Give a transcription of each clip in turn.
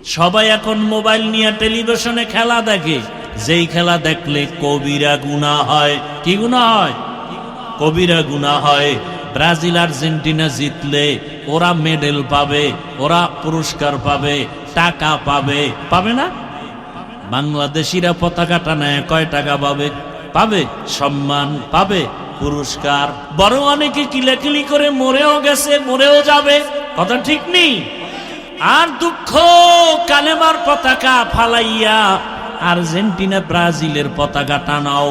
সবাই এখন মোবাইল নিয়ে টেলিভিশনে খেলা দেখে, যেই খেলা দেখলে কবিরা গুনাহ হয়। কি গুনাহ হয়? কবিরা গুনাহ হয়। ব্রাজিল আর্জেন্টিনা জিতলে ওরা মেডেল পাবে, ওরা পুরস্কার পাবে, টাকা পাবে, পাবে না? বাংলাদেশিরা পতাকা টানায় কয় টাকা পাবে? পাবে, সম্মান পাবে, পুরস্কার। বড় অনেকে কিলাকিলি করে মরেও গেছে, মরেও যাবে, কথা ঠিক নেই। আর দুঃখ, কালেমার পতাকা ফালাইয়া আর্জেন্টিনা ব্রাজিলের পতাকা টানাও।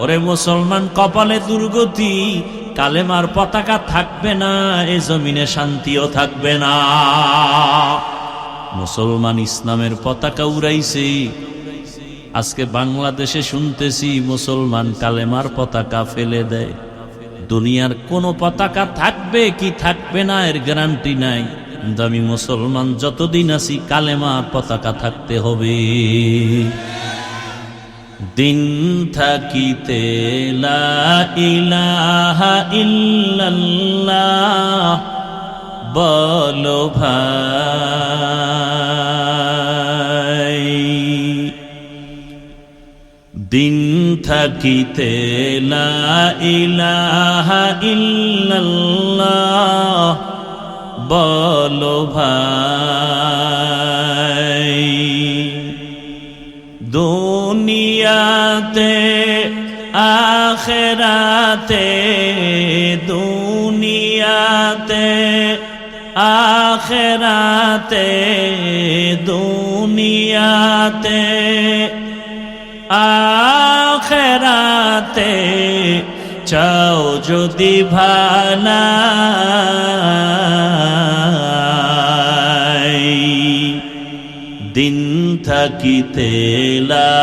ওরে মুসলমান, কপালে দুর্গতি, কালেমার পতাকা থাকবে না, এ জমিনে শান্তিও থাকবে না। মুসলমান ইসলামের পতাকা উড়াইছে, আজকে বাংলাদেশে শুনতেছি মুসলমান কালেমার পতাকা ফেলে দেয়। দুনিয়ার কোন পতাকা থাকবে কি থাকবে না এর গ্যারান্টি নাই, কিন্তু আমি মুসলমান যতদিন আছি কালেমার পতাকা থাকতে হবে। দিন থাকিতে লা ইলাহা ইল্লাল্লাহ বলো ভাই, দিন থাকিতে লা ইলাহা ইল্লাল্লাহ বলো ভাই। দুনিয়াতে আখিরাতে, দুনিয়াতে আখিরাতে, দুনিয়াতে আখিরাতে চাও যদি ভালাই, দিন থাকিতে লা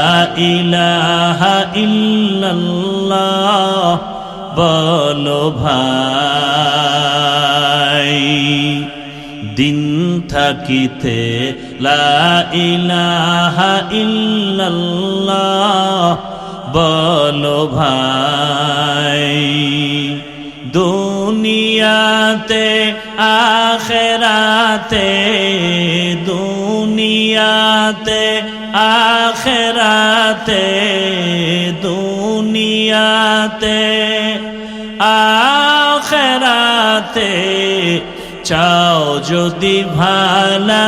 ইলাহা ইল্লাল্লাহ বলো ভাই। দিন থাকিতে লা ইলাহা ইল্লাল্লাহ বলো ভাই। দুনিয়াতে আখিরাতে, দুনিয়াতে আখিরাতে, দুনিয়াতে আখিরাতে চাও যদি ভালাই,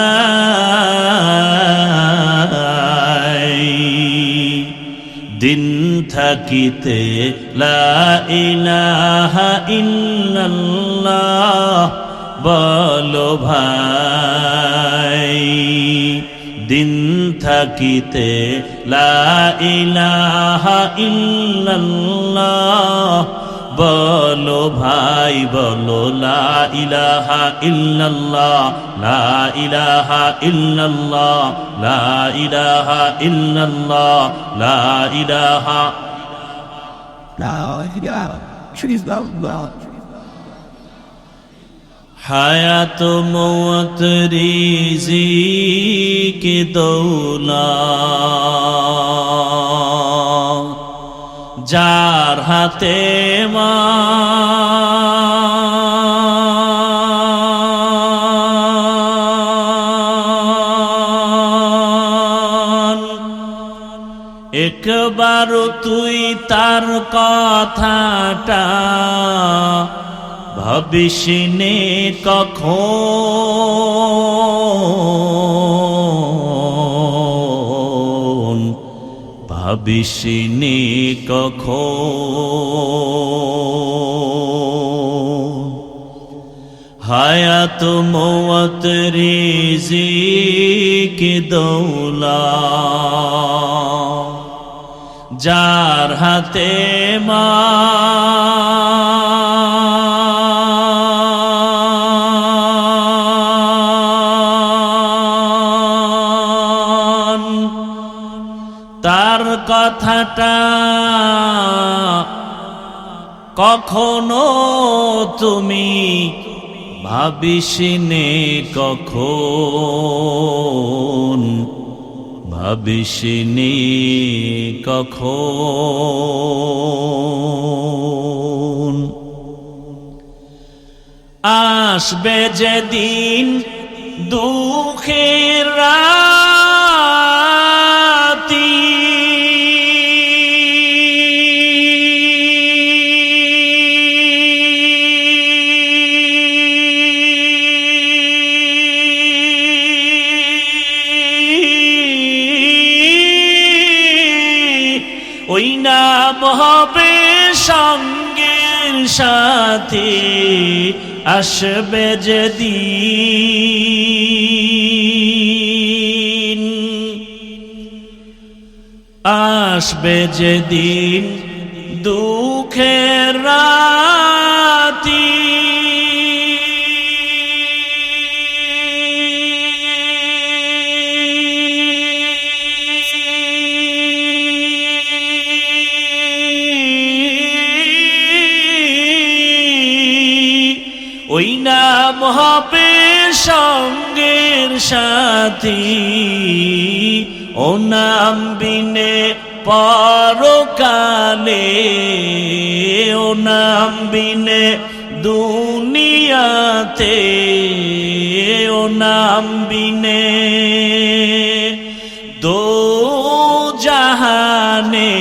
দিন থাকিতে লা ইলাহা ইল্লাল্লাহ বলো ভাই। দিন থাকিতে লা ইলাহা ইল্লাল্লাহ বলো ভাই, বলো লা ইলাহা ইল্লাল্লাহ, লা ইলাহা ইল্লাল্লাহ, লা ইলাহা ইল্লাল্লাহ, লা ইলাহা হায়াত মওত রিজিক দৌলত যার হাতে মান, একবার তুই তার কথাটা ভাবিসনে কখন, ভাবিসনে কখন। হায়াত মওত রিজিক দৌলত যার হাতে মান, তার কথাটা কখনো তুমি ভাবিসনে কখন, ভাবিসনে কখন। আসবে যেদিন দুঃখের রাত, নাম হবে সঙ্গের সাথী, আসবে যেদিন, আসবে যেদিন দুঃখের রাতি, ওই নাম হবে সঙ্গের সাথী, ও নাম বিনে পরকালে, ও নাম বিনে দুনিয়াতে, ও নাম বিনে দো জাহানে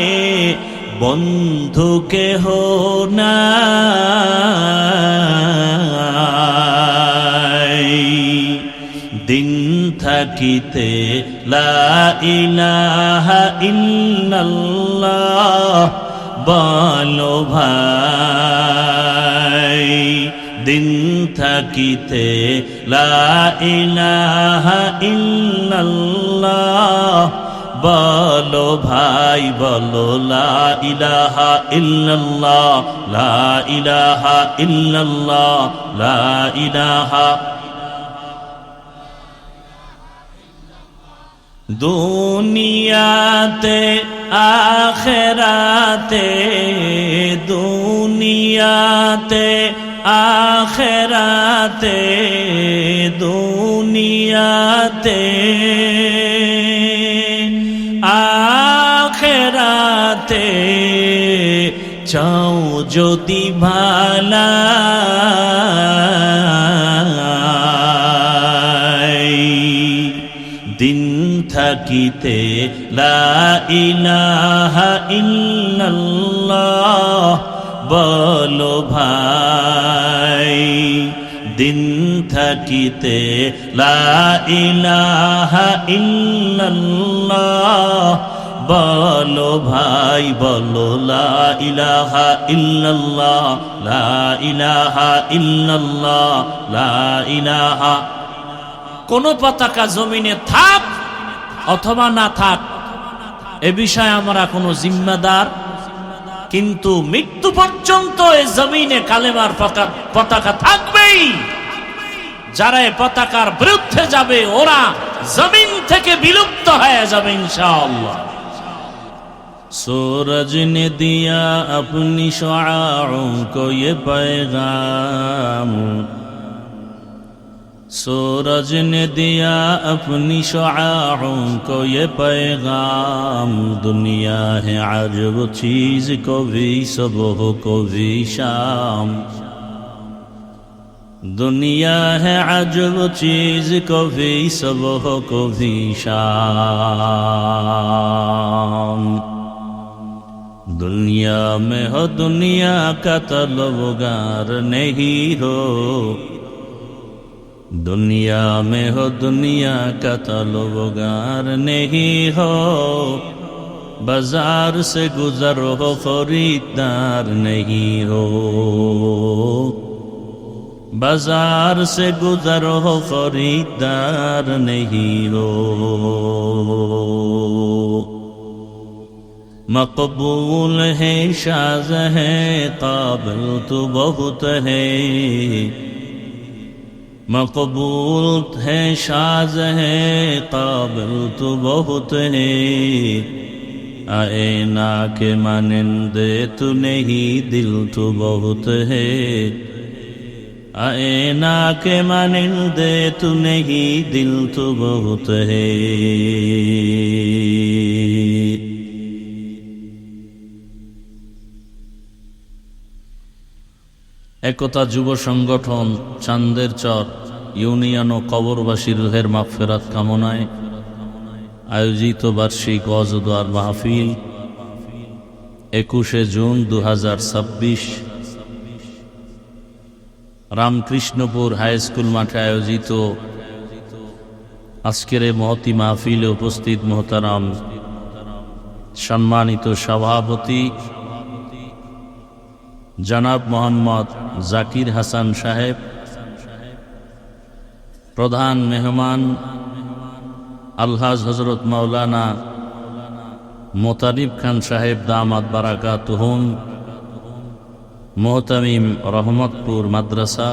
বন্ধু কেহ নাই। দিন থাকিতে লা ইলাহা ইল্লাল্লাহ বলো ভাই, দিন থাকিতে লা ইলাহা ইল্লাল্লাহ বলো ভাই, বলো লা ইলাহা ইল্লাল্লাহ, লা ইলাহা ইল্লাল্লাহ, লা ইলাহা। দুনিয়াতে আখেরাতে, দুনিয়াতে আখেরাতে, দুনিয়াতে আখেরাতে চাও যদি ভালাই, দিন থাকিতে লা ইলাহা ইল্লাল্লাহ বলো ভাই, দিন থাকিতে লা ইলাহা ইল্লাল্লাহ বলো ভাই, বলো লা ইলাহা ইল্লাল্লাহ, লা ইলাহা ইল্লাল্লাহ, লা ইলাহা। কোন পতাকা জমিনে থাক অথবা না থাক এ বিষয়ে আমরা কোনো জিম্মাদার, কিন্তু মৃত্যু পর্যন্ত এই জমিনে কালেমার পতাকা থাকবেই। যারা এই পতাকার বিরুদ্ধে যাবে ওরা জমিন থেকে বিলুপ্ত হয়ে যাবে ইনশাআল্লাহ। सूरज ने दिया अपनी शुआओं को ये पैगाम, सूरज ने दिया अपनी शुआओं को ये पैगाम, दुनिया है अजब चीज को भी सुबह को भी शाम, दुनिया है अजब चीज को भी सुबह को भी शाम। दुनिया में हो दुनिया का तलबगार नहीं हो, दुनिया में हो दुनिया का तलबगार नहीं हो, बाजार से गुजर हो खरीदार नहीं हो, बाजार से गुजर हो खरीदार नहीं हो। मकबूल है शाज़ है काबिल तो बहुत है, मकबूल है शाज़ है काबिल तो बहुत है, आए ना के मानिंदे तू नहीं दिल तो बहुत है, आए ना के मानिंदे तू नहीं दिल तो बहुत है। একতা যুব সংগঠন চান্দের চর ইউনিয়ন ও কবরবাসী রুহের মাগফিরাত কামনায় আয়োজিত বার্ষিক ওয়াজ ও দোয়ার মাহফিল 21 জুন 2026 রামকৃষ্ণপুর হাই স্কুল মাঠে আয়োজিত আজকের এই মহতি মাহফিলে উপস্থিত মোহতারাম সম্মানিত সভাপতি জনাব মোহাম্মদ জাকির হাসান সাহেব, প্রধান মেহমান আলহাজ হযরত মাওলানা মোতালিব খান সাহেব দামাত বারাকাতুহুম, মুহতামিম রহমতপুর মাদ্রাসা,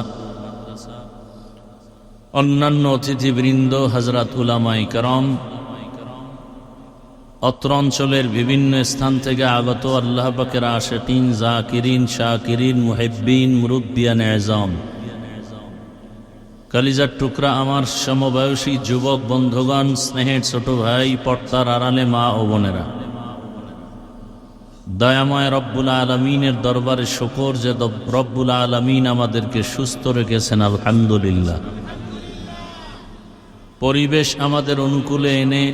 অন্যান্য অতিথিবৃন্দ, হযরত উলামায়ে কেরাম, অত্র অঞ্চলের বিভিন্ন স্থান থেকে আগত আল্লাহ পাকের আশিকিন, জাকিরিন, শাকিরিন, মুহিব্বিন, মুরব্বিয়ান এজাম, কলিজার টুকরা আমার সমবয়সী যুবক বন্ধুগণ, স্নেহের ছোট ভাই, পর্দার আড়ালে মা ও বোনেরা, দয়াময় রব্বুল আলামিনের দরবারে শুকর যে রব্বুল আলামিন আমাদেরকে সুস্থ রেখেছেন, আলহামদুলিল্লাহ। পরিবেশ আমাদের অনুকূলে এনে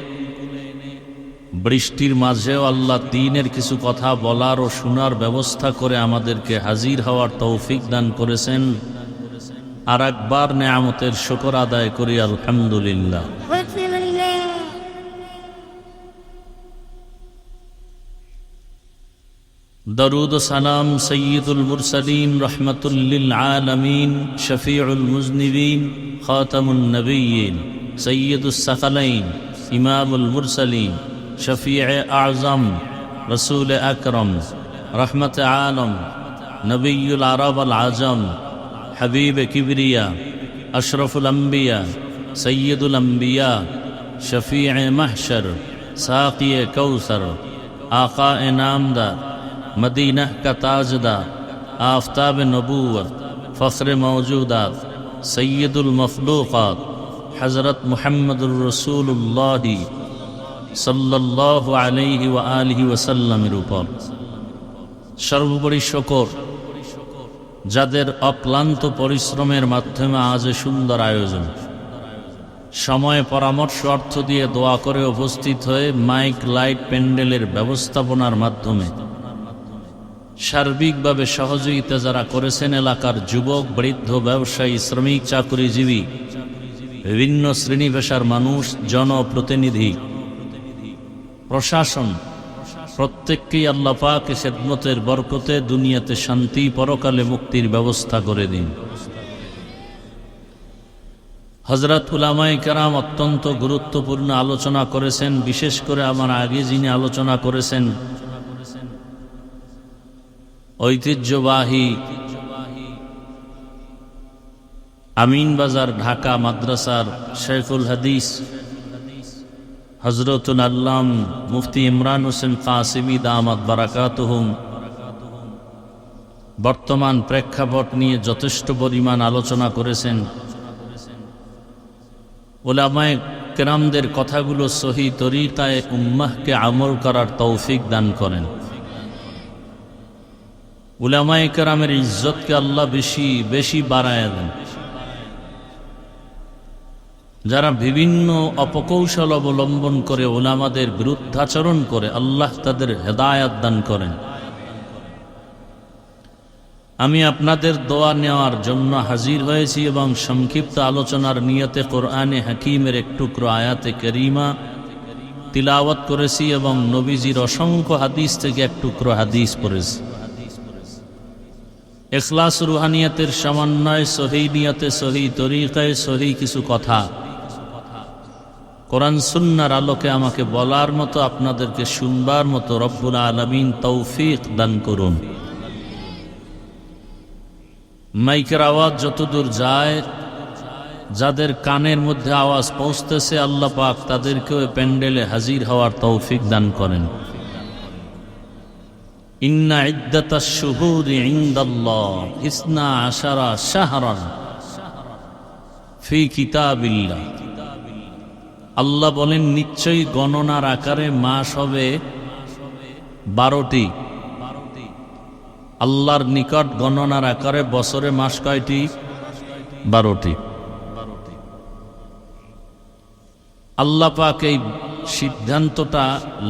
বৃষ্টির মাঝেও আল্লাহ দ্বীনের কিছু কথা বলার ও শোনার ব্যবস্থা করে আমাদেরকে হাজির হওয়ার তৌফিক দান করেছেন। আর একবার নেয়ামতের শুকর আদায় করি, আলহামদুলিল্লাহ। দরুদ ও সালাম সৈয়দুল মুরসালিন, রহমাতুল লিল আলামিন, শফিউল মুজনিবিন, খাতামুন নবিয়্যিন, সৈয়দুস সাকালাইন, ইমামুল মুরসালিন, শফিয়ে আযম, রসুল আকরম, রহমত আলম, নবিয়ুল আরব আল আজম, হাবিব কিবরিয়া, আশরফুল আম্বিয়া, সৈয়দুল আম্বিয়া, শফিয়ে মাহশর, সাকিয়ে কৌসর, आका नामदार, मदीना का ताजदार, आफ्ताब नबूवत, फ़ख्र मौजूदात, सैयदुल मखलूक़ात, हज़रत मुहम्मदुर रसूलुल्लाह सल्लल्लाहु अलैहि व आलिहि वसल्लमेर উপর সর্বোপরি শুকর, যাদের অক্লান্ত পরিশ্রমের মাধ্যমে আজ সুন্দর আয়োজন, সময় পরামর্শ অর্থ দিয়ে দোয়া করে উপস্থিত হয়ে মাইক লাইট প্যান্ডেলের ব্যবস্থাপনার মাধ্যমে সার্বিকভাবে সহযোগিতা যারা করেছেন, এলাকার যুবক, বৃদ্ধ, ব্যবসায়ী, শ্রমিক, চাকরিজীবী, বিভিন্ন শ্রেণী পেশার মানুষ, জনপ্রতিনিধি, প্রশাসন, প্রত্যেককেই আল্লাহ পাক খেদমতের বরকতে দুনিয়াতে শান্তি, পরকালে মুক্তির ব্যবস্থা করে দিন। হযরত উলামায়ে কেরাম অত্যন্ত গুরুত্বপূর্ণ আলোচনা করেছেন। বিশেষ করে আমার আগে যিনি আলোচনা করেছেন, ঐতিহ্যবাহী আমিনবাজার ঢাকা মাদ্রাসার শেখুল হাদিস হযরতুল আল্লাম মুফতি ইমরান হোসেন কাসিমি দামাত বারাকাতুহুম বর্তমান প্রেক্ষাপট নিয়ে যথেষ্ট পরিমাণ আলোচনা করেছেন। উলামায়ে কেরামদের কথাগুলো সহি তরিকায় উম্মাহকে আমল করার তৌফিক দান করেন। উলামায়ে কেরামের ইজ্জতকে আল্লাহ বেশি বেশি বাড়ায় দেন। যারা বিভিন্ন অপকৌশল অবলম্বন করে উলামাদের বিরুদ্ধাচরণ করে, আল্লাহ তাদের হেদায়াত দান করেন। আমি আপনাদের দোয়া নেওয়ার জন্য হাজির হয়েছি এবং সংক্ষিপ্ত আলোচনার নিয়তে কোরআনে হাকিমের এক টুকরো আয়াতে করিমা তিলাওয়াত করেছি এবং নবীজির অসংখ্য হাদিস থেকে এক টুকরো হাদিস পড়েছি। ইখলাস রুহানিয়াতের সমন্বয়, সহি নিয়তে, সহি তরিকায়, সহি কিছু কথা কোরআন সুন্নাহর আলোকে আমাকে বলার মতো, আপনাদেরকে শুনবার মতো রব্বুল আলামিন তৌফিক দান করুন। মাইকের আওয়াজ যতদূর যায়, যাদের কানের মধ্যে আওয়াজ পৌঁছতেছে, আল্লাহ পাক তাদেরকেও প্যান্ডেলে হাজির হওয়ার তৌফিক দান করেন। ইন্না ইদ্দাতাশ শুহুরি ইনদাল্লাহ 12 শাহরান ফি কিতাবিল্লাহ। আল্লাহ বলেন, নিশ্চয়ই গণনার আকারে মাস হবে 12টি। আল্লাহর নিকট গণনার আকারে বছরে মাস কয়টি? 12টি। আল্লাহ পাক এই সিদ্ধান্তটা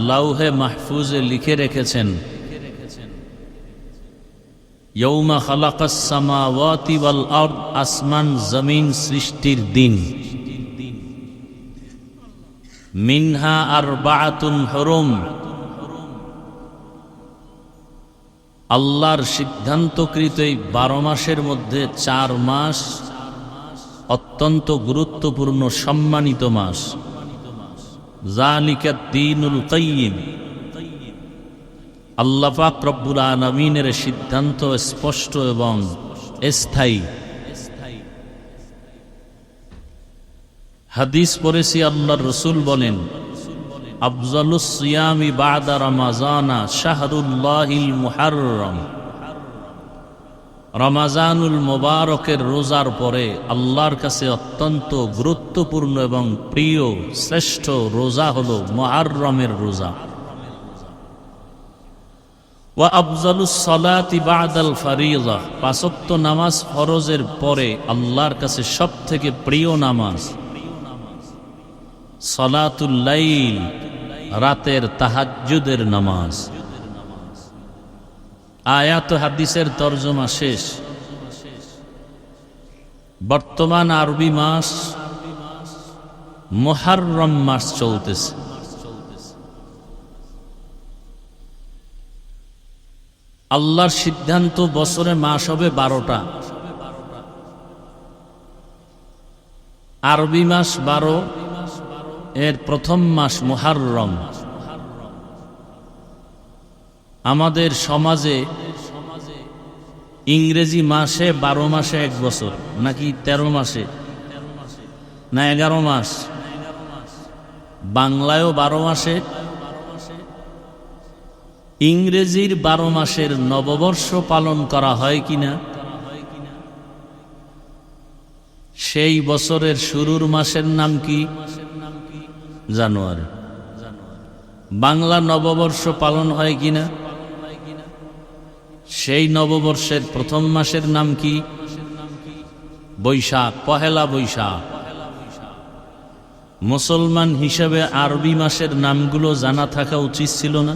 লাউহে মাহফুজে লিখে রেখেছেন। ইয়াউমা খালাকাস সামাওয়াতি ওয়াল আরদ, আসমান জমিন সৃষ্টির দিন। মিনহা আরবাআতুন হুরুম, আল্লাহর সিদ্ধান্তকৃত এই 12 মাসের মধ্যে 4 মাস অত্যন্ত গুরুত্বপূর্ণ সম্মানিত মাস। যালিকা দ্বীনুল কাইয়্যিম, আল্লাহ পাক রব্বুল আলামিনের সিদ্ধান্ত স্পষ্ট এবং স্থায়ী। হাদিস পড়েছি, আল্লাহর রাসূল বলেন, আফজালুস সিয়ামি বা'দা রমাজানা শাহরুল্লাহিল মুহাররম। রমাজানুল মুবারকের রোজার পরে আল্লাহর কাছে অত্যন্ত গুরুত্বপূর্ণ এবং প্রিয় শ্রেষ্ঠ রোজা হলো মুহররমের রোজা। ওয়া আফজালুস সালাতি বা'দাল ফারিযা, 5 ওয়াক্ত নামাজ ফরজের পরে আল্লাহর কাছে সবথেকে প্রিয় নামাজ সালাতুল লাইল, রাতের তাহাজ্জুদের নামাজ। আয়াত হাদিসের তরজমা শেষ। বর্তমান আরবি মাস মুহররম মাস চলতেছে। আল্লাহর সিদ্ধান্ত বছরে মাস হবে 12টা। আরবি মাস 12, এর প্রথম মাস মুহররম। আমাদের সমাজে ইংরেজি মাসে 12 মাসে 1 বছর, নাকি 13 মাসে না 11 মাস? বাংলায়ও 12 মাসে। ইংরেজির 12 মাসের নববর্ষ পালন করা হয় কিনা? সেই বছরের শুরুর মাসের নাম কি? জানুয়ারি। বাংলা নববর্ষ পালন হয় কিনা? সেই নববর্ষের প্রথম মাসের নাম কি? বৈশাখ, পহেলা বৈশাখ। মুসলমান হিসেবে আরবি মাসের নামগুলো জানা থাকা উচিত ছিল না?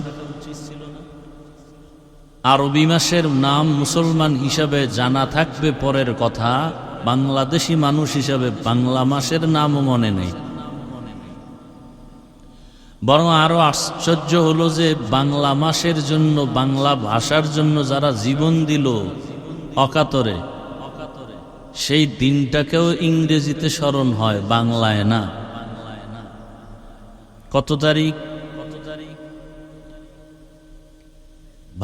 আরবি মাসের নাম মুসলমান হিসাবে জানা থাকবে পরের কথা, বাংলাদেশি মানুষ হিসাবে বাংলা মাসের নামও মনে নেই। বরং আরো আশ্চর্য হলো যে বাংলা মাসের জন্য, বাংলা ভাষার জন্য যারা জীবন দিল অকাতরে, সেই দিনটাকেও ইংরেজিতে স্মরণ হয়, বাংলায় না। কত তারিখ?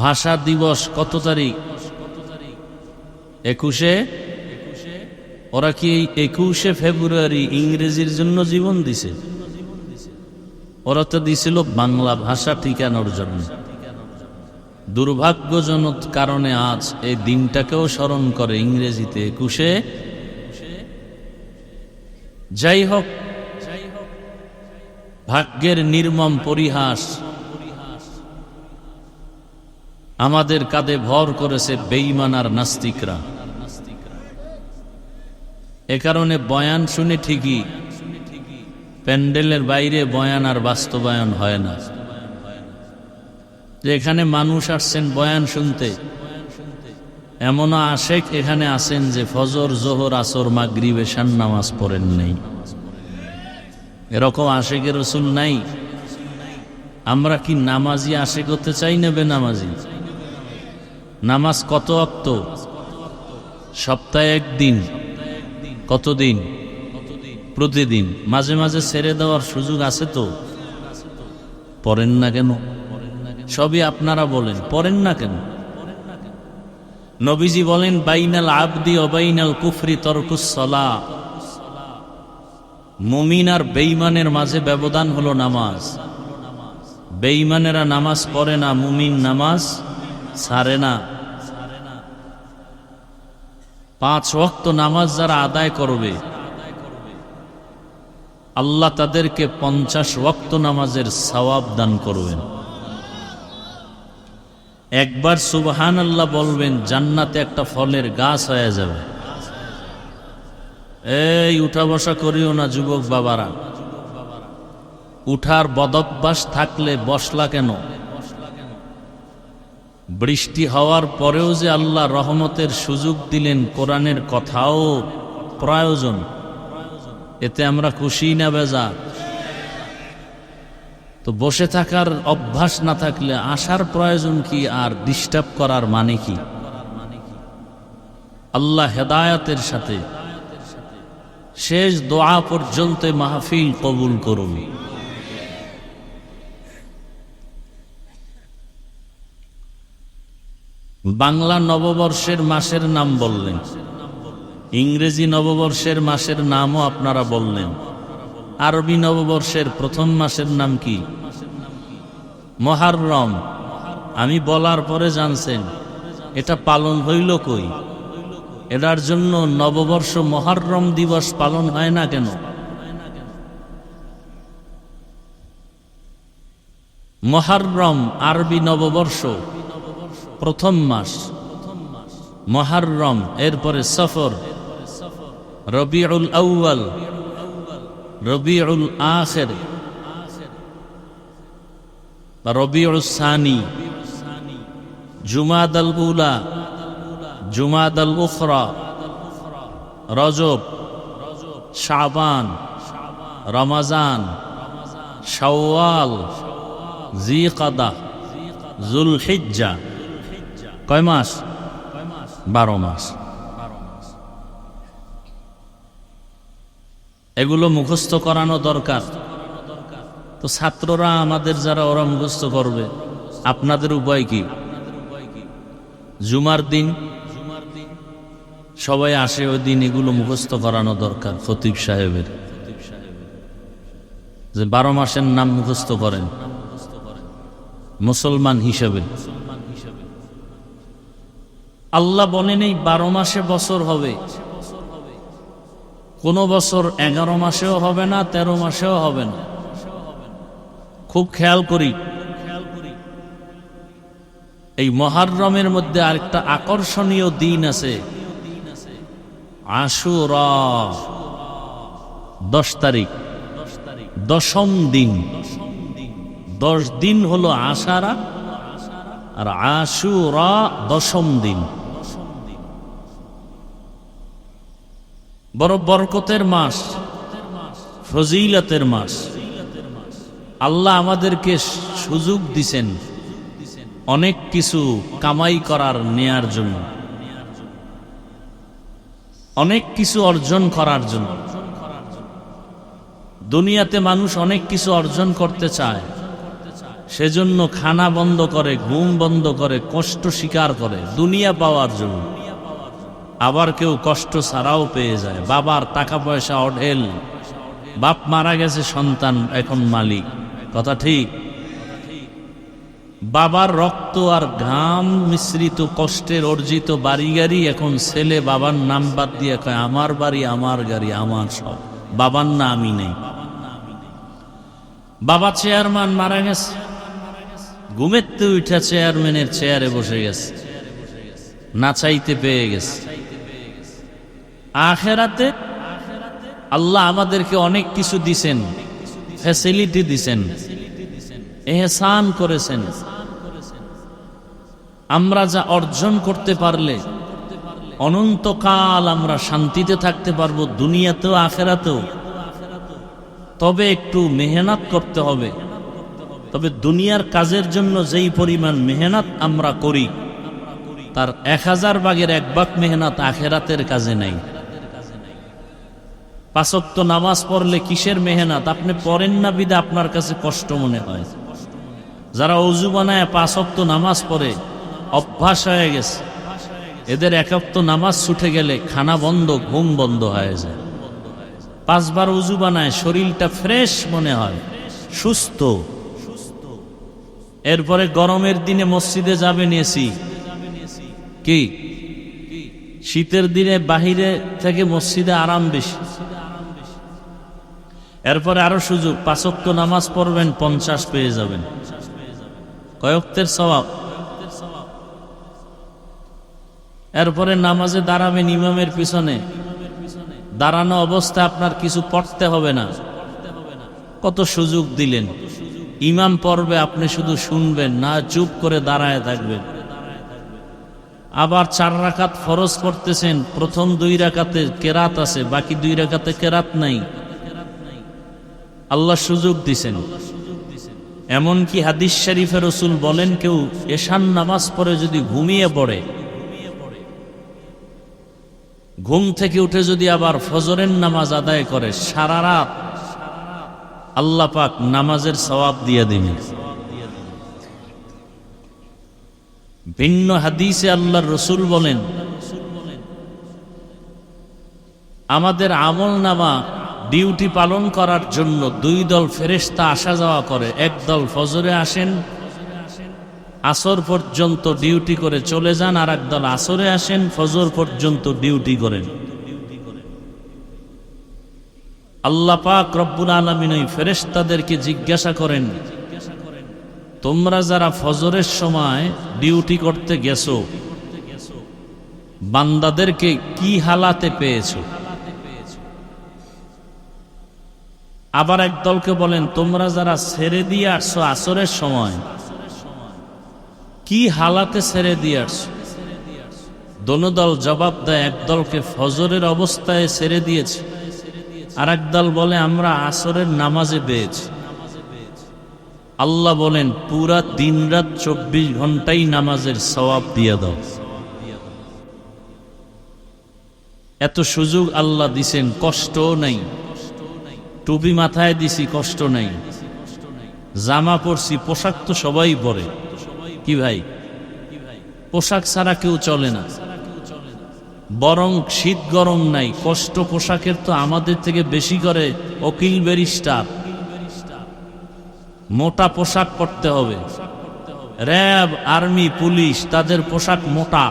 ভাষা দিবস কত তারিখ? 21। ওরা কি 21শে ফেব্রুয়ারি ইংরেজির জন্য জীবন দিছে? ওরা তো দিছিল বাংলা ভাষা ঠিকানোর জন্য। দুর্ভাগ্যজনক কারণে আজ এই দিনটাকেও স্মরণ করে ইংরেজিতে 21শে। যাই হোক, ভাগ্যের নির্মম পরিহাস, আমাদের কাঁধে ভর করেছে বেঈমান আর নাস্তিকরা। এ কারণে বয়ান শুনে ঠিকই, প্যান্ডেলের বাইরে বয়ান আর বাস্তবায়ন হয় না। যে এখানে মানুষ আসছেন বয়ান শুনতে, এমনও আশেক এখানে আছেন যে ফজর, জোহর, আসর, মাগরিব, এশার নামাজ পড়েন নেই। এরকম আশেকের রাসূল নাই? আমরা কি নামাজি আশেক হতে চাই না বেনামাজি? নামাজ কত ওয়াক্ত? সপ্তাহে 1 দিন। কতদিন? প্রতিদিন। মাঝে মাঝে ছেড়ে দেওয়ার সুযোগ আছে তো? পড়েন না কেন? সবই আপনারা বলেন, পড়েন না কেন? নবীজি বলেন, বাইনাল আবদি ওয়া বাইনাল কুফরি তারকুস সালাহ। মুমিন আর বেঈমানের মাঝে ব্যবধান হলো নামাজ। বেঈমানেরা নামাজ পড়ে না, মুমিন নামাজ ছাড়ে না। 5 ওয়াক্ত নামাজ যারা আদায় করবে, আল্লাহ তাদেরকে 50 ওয়াক্ত নামাজের সওয়াব দান করবেন। একবার সুবহানাল্লাহ বলবেন, জান্নাতে একটা ফলের গাছ হয়ে যাবে। এই উঠা বসা করিও না যুবক বাবারা। উঠার বদভ্যাস থাকলে বসলা কেন? বৃষ্টি হওয়ার পরেও যে আল্লাহ রহমতের সুযোগ দিলেন, কোরআনের কথাও প্রয়োজন। এতে আমরা খুশি না বেজার? তো বসে থাকার অভ্যাস না থাকলে আসার প্রয়োজন কি, আর ডিস্টার্ব করার মানে কি? আল্লাহ হেদায়াতের সাথে শেষ দোয়া পর্যন্ত মাহফিল কবুল করুন। বাংলা নববর্ষের মাসের নাম বললেন, ইংরেজি নববর্ষের মাসের নামও আপনারা বললেন। আরবি নববর্ষের প্রথম মাসের নাম কি? মুহররম। আমি বলার পরে জানছেন এটা পালন হইল কই? এটার জন্য নববর্ষ মুহররম দিবস পালন হয় না কেন? মুহররম আরবি নববর্ষ প্রথম মাস, মুহররম, এরপরে সফর, রবিউল আউয়াল, রবিউল আখির, রবিউল সানি, জুমাদাল উলা, জুমাদাল উখরা, রজব, শাবান, রমজান, শাওয়াল, জিকাদা, যুলহিজ্জা। কয় মাস? 12 মাস। এগুলো মুখস্থ করানো দরকার। তো ছাত্ররা আমাদের যারা, ওরা মুখস্থ করবে, আপনাদের উপায় কি? জুমার দিন সবাই আসে, ওই দিন এগুলো মুখস্থ করানো দরকার। খতিব সাহেবের যে 12 মাসের নাম মুখস্থ করেন মুসলমান হিসেবে। আল্লাহ বলেন এই 12 মাসে বছর হবে, কোন বছর 11 মাসেও হবে না, 13 মাসেও হবে না। খুব খেয়াল করি। এই মুহররমের মধ্যে আরেকটা আকর্ষণীয় দিন আছে, আশুরা, 10 তারিখ, 10ম দিন। 10 দিন হলো আশারা, আর আশুরা 10ম দিন। বড় বরকতের মাস, ফজিলতের মাস। আল্লাহ আমাদেরকে সুযোগ দিছেন অনেক কিছু কামাই করার, নেয়ার জন্য, অনেক কিছু অর্জন করার জন্য। দুনিয়াতে মানুষ অনেক কিছু অর্জন করতে চায়, সেজন্য খানা বন্ধ করে, ঘুম বন্ধ করে, কষ্ট স্বীকার করে দুনিয়া পাওয়ার জন্য। আবার কেউ কষ্ট ছাড়াও পেয়ে যায়। বাবার টাকা পয়সা অঢেল, বাপ মারা গেছে, সন্তান এখন মালিক। কথা ঠিক? বাবার রক্ত আর ঘাম মিশ্রিত কষ্টের অর্জিত বাড়ি গাড়ি, এখন ছেলে বাবার নাম বাদ দিয়ে কয় আমার বাড়ি, আমার গাড়ি, আমার সব। বাবার না আমি নেই। বাবা চেয়ারম্যান মারা গেছে, ঘুমেতে উঠা চেয়ারম্যানের চেয়ারে বসে গেছে, না চাইতে পেয়ে গেছে। আখেরাতে আল্লাহ আমাদেরকে অনেক কিছু দিছেন, ফ্যাসিলিটি দিছেন, এহসান করেছেন। আমরা যা অর্জন করতে পারলে অনন্তকাল আমরা শান্তিতে থাকতে পারবো, দুনিয়াতেও আখেরাতেও। তবে একটু মেহনত করতে হবে। তবে দুনিয়ার কাজের জন্য যেই পরিমাণ মেহনত আমরা করি, তার 1000 ভাগের 1 ভাগ মেহনত আখেরাতের কাজে নাই। 5 ওয়াক্ত নামাজ পড়লে কিসের মেহনত? আপনি পড়েন না বিদে আপনার কাছে কষ্ট মনে হয়। যারা অজু বানায় 5 ওয়াক্ত নামাজ পড়ে, অভ্যাস হয়ে গেছে, এদের 1 ওয়াক্ত নামাজ ছুটে গেলে খানা বন্ধ, ঘুম বন্ধ হয়ে যায়। 5 বার অজু বানায়, শরীরটা ফ্রেশ মনে হয়, সুস্থ। এরপরে গরমের দিনে মসজিদে যাবেন এসি, কি শীতের দিনে বাহিরে থেকে মসজিদে আরাম বেশি। এরপরে আরো সুযোগ, 5 ওয়াক্ত নামাজ পড়বেন, 50 পেয়ে যাবেন। কয় ওয়াক্তের সওয়াব? এরপরে নামাজে দাঁড়াবেন ইমামের পিছনে, দাঁড়ানো অবস্থায় আপনার কিছু পড়তে হবে না। কত সুযোগ দিলেন। ইমাম পড়বে, আপনি শুধু শুনবেন, না চুপ করে দাঁড়ায় থাকবেন। আবার 4 রাকাত ফরজ করতেছেন, প্রথম 2 রাকাতে কেরাত আছে, বাকি 2 রাকাতে কেরাত নাই। আল্লাহ সুযোগ দিছেন। এমনকি হাদিস শরীফে রাসূল বলেন, কেউ এশার নামাজ পড়ে যদি ঘুমিয়ে পড়ে, ঘুম থেকে উঠে যদি আবার ফজরের নামাজ আদায় করে, সারা রাত আল্লাহ পাক নামাজের সওয়াব দিয়ে দিবেন। ভিন্ন হাদিসে আল্লাহর রাসূল বলেন, আমাদের আমল নামা ডিউটি পালন করার জন্য দুই দল ফেরেশতা আসা যাওয়া করে। এক দল ফজরে আসেন, আসর পর্যন্ত ডিউটি করে চলে যান, আর এক দল আসরে আসেন, ফজর পর্যন্ত ডিউটি করেন। আল্লাহ পাক রব্বুল আলামিন ওই ফেরেশতাদেরকে জিজ্ঞাসা করেন, তোমরা যারা ফজরের সময় ডিউটি করতে গেছো, বান্দাদেরকে কি হালাতে পেয়েছো? আবার এক দলকে বলেন, তোমরা যারা ছেড়ে দিয়ে আসছো আসরের সময়, কি হালাতে ছেড়ে দিয়ে আসছো? দোনো দল জবাব দেয়, এক দলকে ফজরের অবস্থায় ছেড়ে দিয়েছে, আর এক দল বলে আমরা আসরের নামাজে পেয়েছি। আল্লাহ বলেন, পুরা দিন রাত 24 ঘন্টাই নামাজের সওয়াব দিয়ে দাও। এত সুযোগ আল্লাহ দিছেন, কষ্টও নাই। টুপি মাথায় দিছি, কষ্ট নাই। জামা পরছি, পোশাক তো সবাই পরে। কি ভাই, পোশাক ছাড়া কেউ চলে না। বরং শীত গরম নাই, কষ্ট পোশাকের তো আমাদের থেকে বেশি করে উকিল ব্যারিস্টার। মোটা পোশাক পরতে হবে। র্যাব, আর্মি, পুলিশ, তাদের পোশাক মোটা,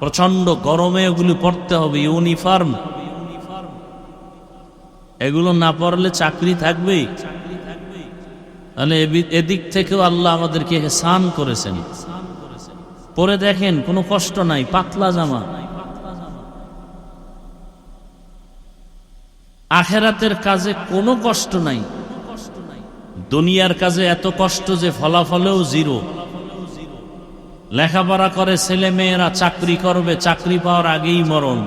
প্রচন্ড গরমে ওগুলি পরতে হবে, ইউনিফর্ম। এগুলো না পড়লে চাকরি থাকবেই। তাহলে এদিক থেকেও আল্লাহ আমাদেরকে ইহসান করেছেন। পরে দেখেন, কোনো কষ্ট নাই, পাতলা জামা। আখেরাতের কাজে কোনো কষ্ট নাই। দুনিয়ার কাজে এত কষ্ট যে ফলাফলেও জিরো। লেখাপড়া করে ছেলে মেয়েরা, চাকরি করবে, চাকরি পাওয়ার আগেই মরণ।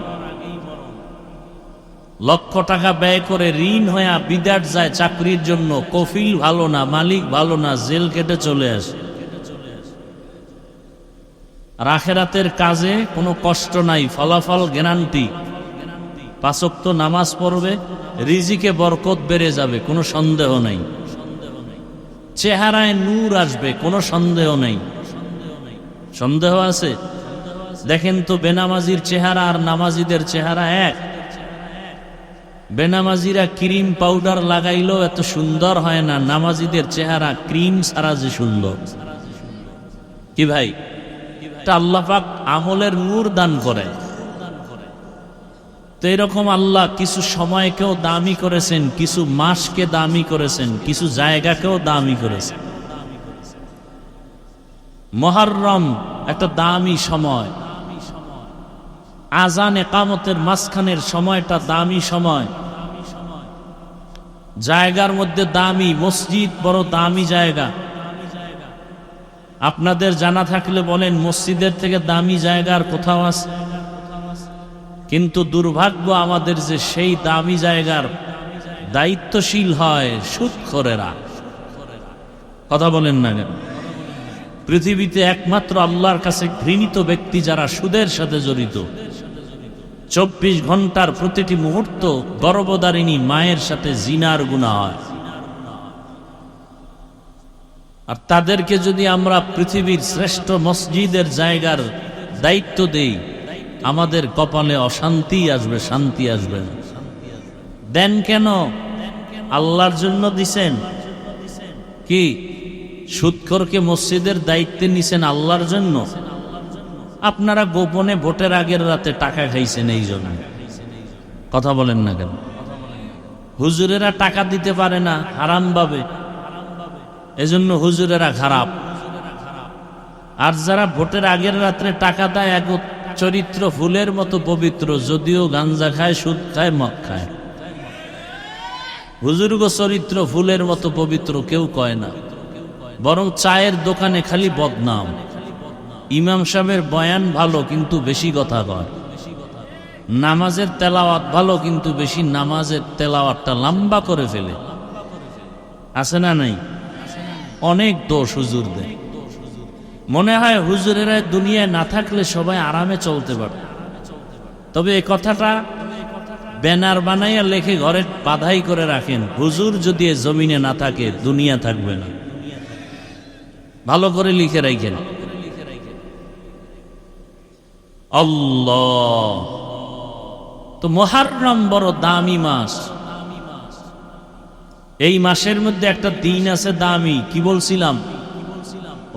লক্ষ টাকা ব্যয় করে ঋণ হয়ে বিদেশ যায় চাকরির জন্য, কফিল ভালো না, মালিক ভালো না, জেল কেটে চলে আসে। আর আখেরাতের কাজে কোনো কষ্ট নাই, ফলাফল গ্যারান্টি। 5 ওয়াক্ত নামাজ পড়বে, রিজিকে বরকত বেড়ে যাবে, কোনো সন্দেহ নাই। চেহারায় নূর আসবে, কোনো সন্দেহ নাই। সন্দেহ আছে? দেখেন তো, বেনামাজির চেহারা আর নামাজিদের চেহারা এক? বেনামাজিরা ক্রিম পাউডার লাগাইলেও এত সুন্দর হয় না, নামাজিদের চেহারা ক্রিম ছাড়া যে সুন্দর। কি ভাই, আল্লাহ পাক আমলের নূর দান করে। তো এরকম আল্লাহ কিছু সময়কেও দামি করেছেন, কিছু মাসকে দামি করেছেন, কিছু জায়গাকেও দামি করেছেন। মুহররম একটা দামি সময়, আজান ইকামতের মাঝখানের সময়টা দামি সময়। জায়গার মধ্যে দামি মসজিদ, বড় দামি জায়গা। আপনাদের জানা থাকলে বলেন, মসজিদের থেকে দামি জায়গা আর কোথাও আছে? কিন্তু দুর্ভাগ্য আমাদের যে সেই দামি জায়গার দায়িত্বশীল হয় সুদখোরেরা। কথা বলেন না কেন? পৃথিবীতে একমাত্র আল্লাহর কাছে ঘৃণিত ব্যক্তি যারা সুদের সাথে জড়িত। 24 ঘন্টার প্রতিটি মুহূর্ত গর্ভধারিণী মায়ের সাথে জিনার গুনাহ হয়। আর তাদেরকে যদি আমরা পৃথিবীর শ্রেষ্ঠ মসজিদের জায়গার দায়িত্ব দেই, আমাদের কপালে অশান্তি আসবে, শান্তি আসবে না। দেন কেন? আল্লাহর জন্য দিছেন। কি সুদখোরকে মসজিদের দায়িত্বে নিছেন আল্লাহর জন্য? আপনারা গোপনে ভোটের আগের রাতে টাকা খাইছেন এই জন্য। কথা বলেন না কেন? হুজুরেরা টাকা দিতে পারে না হারাম ভাবে, এজন্য হুজুরেরা খারাপ। আর যারা ভোটের আগের রাত্রে টাকা দেয়, এক চরিত্র ফুলের মতো পবিত্র, যদিও গাঞ্জা খায়, সুদ খায়, মদ খায়। হুজুরগো চরিত্র ফুলের মতো পবিত্র কেউ কয় না, বরং চায়ের দোকানে খালি বদনাম। ইমাম সাহেবের বয়ান ভালো কিন্তু বেশি কথা কয়। নামাজের তেলাওয়াত ভালো কিন্তু বেশি নামাজের তেলাওয়াতটা লম্বা করে ফেলে। আছে না নাই? অনেক দোষ হুজুরদের। মনে হয় হুজুরেরা দুনিয়ায় না থাকলে সবাই আরামে চলতে পারে। তবে এই কথাটা ব্যানার বানাইয়া লেখে ঘরে বাধাই করে রাখেন, হুজুর যদি এ জমিনে না থাকে দুনিয়া থাকবে না। ভালো করে লিখে রাখেন। আল্লাহ, তো মুহররম বড় দামি মাস। এই মাসের মধ্যে একটা দিন আছে দামি, কি বলছিলাম?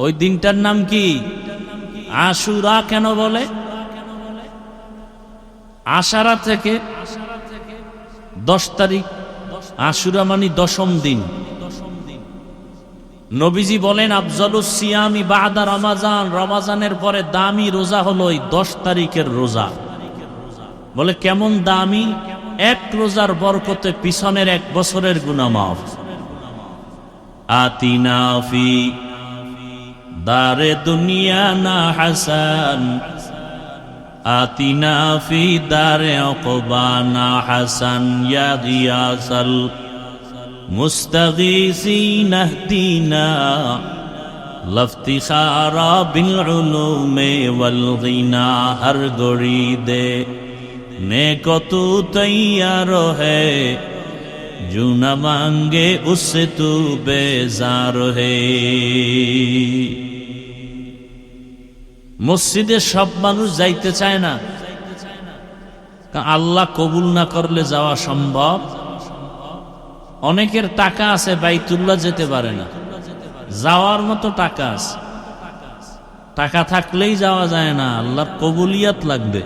ওই দিনটার নাম কি? আশুরা। কেন বলে? আশারা থেকে 10 তারিখ, আশুরা মানে 10ম দিন। নবীজি বলেন আফজালুস সিয়ামি বাদা রমাজান, রমাজানের পরে দামি রোজা হলো এই 10 তারিখের রোজা। বলে কেমন দামি? এক রোজার বরকতে পিছনের 1 বছরের গুনাহ মাফ। আতিনা ফি দারে দুনিয়া না হাসান, আতিনা ফি দারে উকবা না হাসান, ইয়া গিয়াসাল মুস্তাগীসিন ইহদিনা লফতিখারা বিল উলুমে ওয়াল গিনা। হর গড়ি দে নেको तू तैयार है, जो न मांगे उससे तू बेजार है। মসজিদে সব মানুষ যাইতে চায় না, আল্লাহ কবুল না করলে যাওয়া সম্ভব। অনেকের টাকা আছে, বাইতুল্লাহ যেতে পারে না। যাওয়ার মতো টাকা আছে, টাকা থাকলেই যাওয়া যায় না, আল্লাহর কবুলিয়াত লাগবে।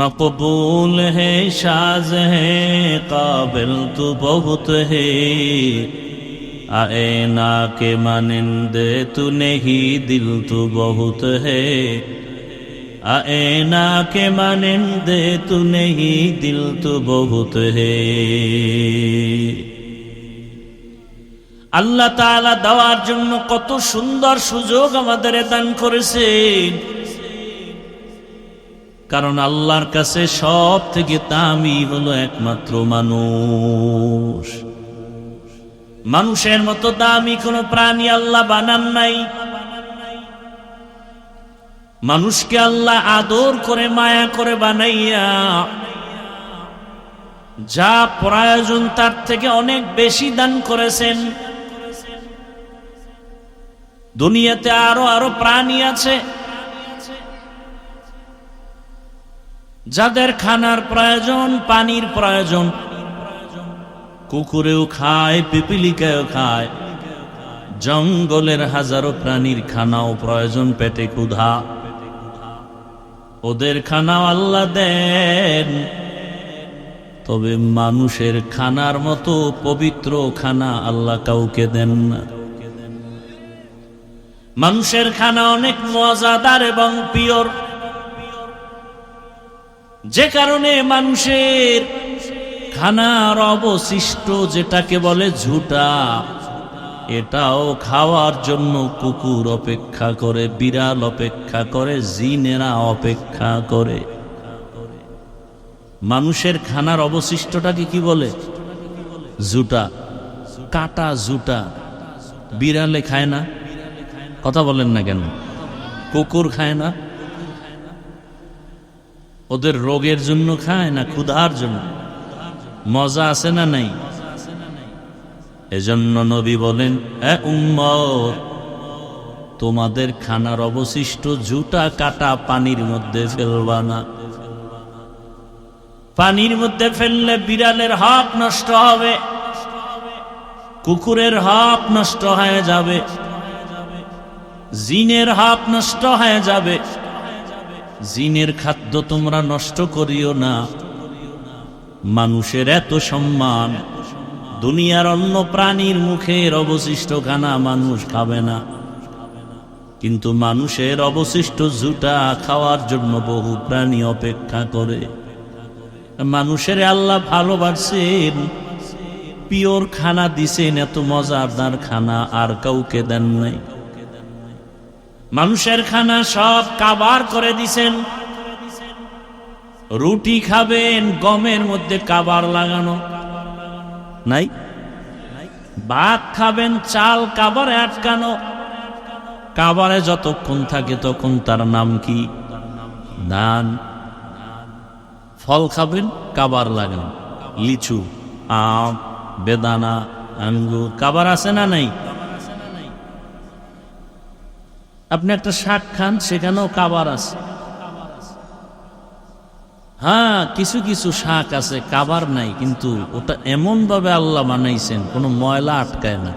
मकबूल है, शाज है, काबिल तो बहुत है, आईना के मानिंदे तू नहीं, दिल तो बहुत है, आईना के मानिंदे तू नहीं, दिल तो बहुत है। আল্লাহ তাআলা দেওয়ার জন্য কত সুন্দর সুযোগ আমাদের দান করেছেন। কারণ আল্লাহর কাছে সব থেকে দামি হলো একমাত্র মানুষ। মানুষের মতো দামি কোনো প্রাণী আল্লাহ বানান নাই। মানুষকে আল্লাহ আদর করে মায়া করে বানাইয়া যা প্রয়োজন তার থেকে অনেক বেশি দান করেছেন। দুনিয়াতে আরো প্রাণী আছে যাদের খানার প্রয়োজন, পানির প্রয়োজন। কুকুরেও খায়, পিপিলিকাও খায়, জঙ্গলের হাজারো প্রাণীর খানাও প্রয়োজন, পেটে ক্ষুধা। ওদের খানাও আল্লাহ দেন। তবে মানুষের খানার মতো পবিত্র খানা আল্লাহ কাউকে দেন না। মানুষের খানা অনেক মজাদার এবং পিওর, যে কারণে মানুষের খানার অবশিষ্ট যেটাকে বলে ঝুটা, এটাও খাওয়ার জন্য কুকুর অপেক্ষা করে, বিড়াল অপেক্ষা করে, জিনেরা অপেক্ষা করে। মানুষের খানার অবশিষ্টটাকে কি বলে? ঝুটা, কাটা ঝুটা। বিড়ালে খায় না, কথা বলেন না কেন? কুকুর খায় না? ওদের রোগের জন্য খায় না ক্ষুধার জন্য? মজা আছে না নাই? এজন্য নবী বলেন, এ উম্মত, তোমাদের খানার অবশিষ্ট ঝুটা কাটা পানির মধ্যে ফেলবা না। পানির মধ্যে ফেললে বিড়ালের হক নষ্ট হবে, কুকুরের হক নষ্ট হয়ে যাবে, জিনের হক নষ্ট হয়ে যাবে। জিনের খাদ্য তোমরা নষ্ট করিও না। মানুষের এত সম্মান, দুনিয়ার অন্য প্রাণীর মুখের অবশিষ্ট খানা মানুষ খাবে না, কিন্তু মানুষের অবশিষ্ট ঝুটা খাওয়ার জন্য বহু প্রাণী অপেক্ষা করে। মানুষের আল্লাহ ভালোবাসেন, পিওর খানা দিছেন, এত মজাদার খানা আর কাউকে দেন নাই। মানুষের খানা সব কাবার করে দিছেন। রুটি খাবেন গমের মধ্যে কাবার লাগানো নাই, ভাত খাবেন চাল কাবারে আটকানো। কাবারে যতক্ষণ থাকে তখন তার নাম কি? ধান। ফল খাবেন কাবার লাগানো, লিচু, আম, বেদানা, আঙ্গুর, কাবার আছে না নাই? আপনি একটা শাক খান সেখানেও কাবার আছে। হ্যাঁ, কিছু কিছু শাক আছে কাবার নাই, কিন্তু ওটা এমন ভাবে আল্লাহ বানাইছেন কোনো ময়লা আটকায় না।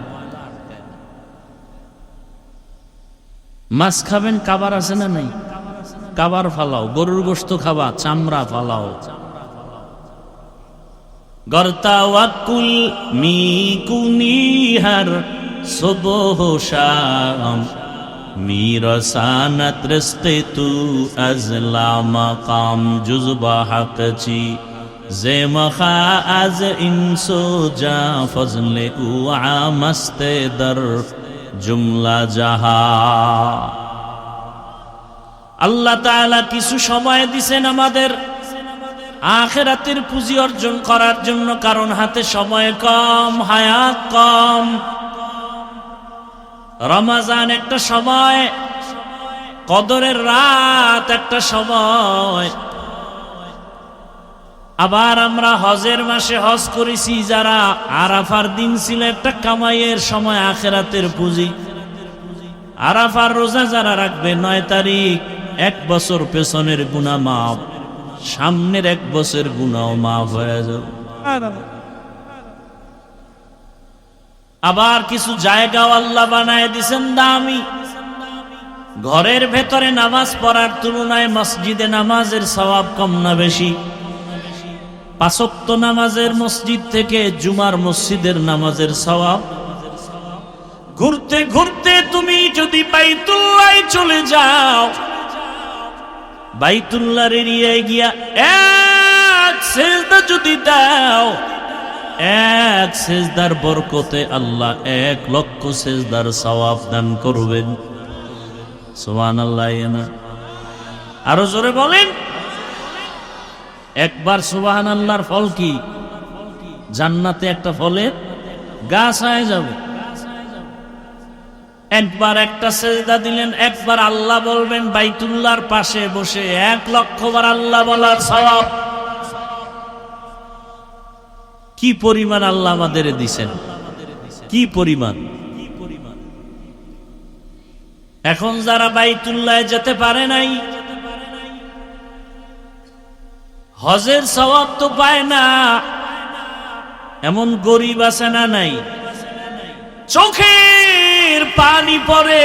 মাছ খাবেন কাবার আছে না নাই? কাবার ফালাও। গরুর গোশত খাবা, চামড়া ফালাও। গর্তাওয়াকুল মিকুনিহার সুবহ শাম میرساند رستے تو از لامقام جزبہ حق چی زیمخا از انسو جا فضل او عامست در জুমলা জাহা। আল্লাহ তাআলা কিছু সময় দিছেন আমাদের আখিরাতের পুঁজি অর্জন করার জন্য, কারণ হাতে সময় কম, হায়াত কম। রমজান একটা সময়, কদরের রাত একটা সময়। আবার আমরা হজের মাসে হজ করেছি, যারা আরাফার দিন ছিল একটা কামাইয়ের সময়, আখিরাতের পুঁজি। আরাফার রোজা যারা রাখবে 9 তারিখ, 1 বছর পেছনের গুনাহ মাফ, সামনের 1 বছর গুনাহ মাফ হয়ে যাবে। আবার কিছু জায়গাও আল্লাহ বানায় দিছেন দামি। ঘরের ভেতরে নামাজ পড়ার তুলনায় মসজিদে নামাজের সওয়াব কম না বেশি? 5 ওয়াক্ত নামাজের মসজিদ থেকে জুমার মসজিদের নামাজের সওয়াব। ঘুরতে ঘুরতে তুমি যদি বাইতুল্লাহ চলে যাও, বাইতুল্লাহর এরিয়ায় গিয়া এক সিজদা যদি দাও, 1 সিজদার বরকতে আল্লাহ 1 লক্ষ সিজদার সওয়াব দান করবেন। সুবহানাল্লাহ। আরো জোরে বলেন। একবার সুবহানাল্লাহর ফল কি? জান্নাতে একটা ফলের গাছ হয়ে যাবে। একবার একটা সিজদা দিলেন, একবার আল্লাহ বলবেন, বাইতুল্লাহর পাশে বসে 1 লক্ষ বার আল্লাহ বলার সওয়াব। কি পরিমাণ আল্লাহ আমাদের দিছেন, কি পরিমাণ। এখন যারা বাইতুল্লাহ যেতে পারে নাই, হজের সওয়াব তো পায় না, এমন গরিব আছে না নাই? চোখের পানি পড়ে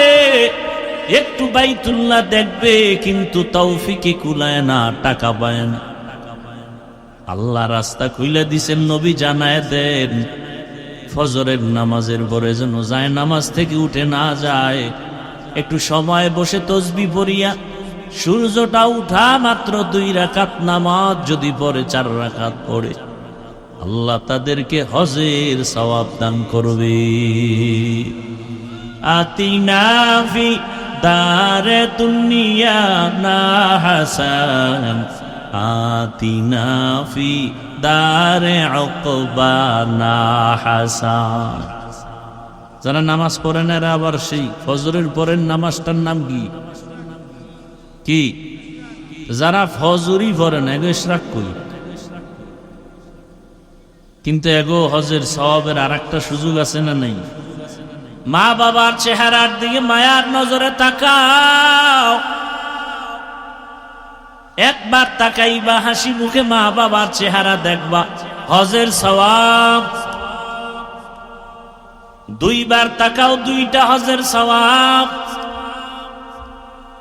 একটু বাইতুল্লাহ দেখবে, কিন্তু তৌফিকে কুলায় না, টাকা পায় না। আল্লাহ রাস্তা খুলে দিছেন, নবী জানায় দেন ফজরের নামাজের পরে যেন যায় নামাজ থেকে উঠে না যায়, একটু সময় বসে তসবিহ পড়িয়া সূর্যটা উঠা মাত্র 2 রাকাত নামাজ যদি পড়ে, 4 রাকাত পড়ে, আল্লাহ তাদেরকে হজের সওয়াব দান করবে। আতিনা ফি দারে দুনিয়া না হাসান, আতিনা ফি দারে উকবা না হাসান। যারা নামাজ পড়েন এরা আবার সেই ফজরের পরের নামাজটার নাম কি? কি? যারা ফজরই পড়েন এগো ইশরাক করি, কিন্তু এগো হজের সওয়াবের আরেকটা সুযোগ আছে না নাই? মা বাবার চেহারার দিকে মায়ার নজরে তাকাও। একবার তাকাইবা, হাসি মুখে মা বাবার চেহারা দেখবা, হজের সওয়াব। 2 বার তাকাও, 2টা হজের সওয়াব।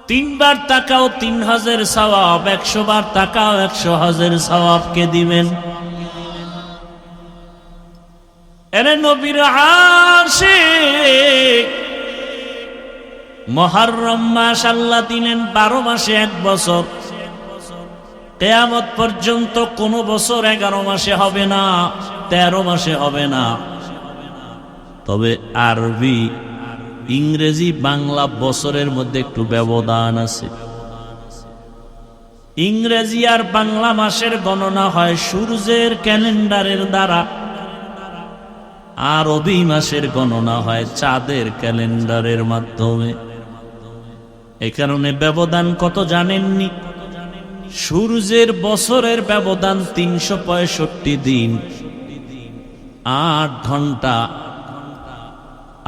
3 বার তাকাও, 3 হজের সওয়াব। 100 বার তাকাও, 100 হজের সওয়াব কে দিবেন? এরে নবীর আশিক। মুহররম মাস আল্লাহ দিলেন 12 মাসে 1 বছর। কিয়ামত পর্যন্ত কোন বছর 11 মাসে হবে না, 13 মাসে হবে না। তবে আরবি, ইংরেজি, বাংলা বছরের মধ্যে একটু ব্যবধান আছে। ইংরেজি আর বাংলা মাসের গণনা হয় সূর্যের ক্যালেন্ডারের দ্বারা, আরবি মাসের গণনা হয় চাঁদের ক্যালেন্ডারের মাধ্যমে। এ কারণে ব্যবধান কত জানেননি? সূর্যের বছরের ব্যবধান 365 দিন, 8 ঘন্টা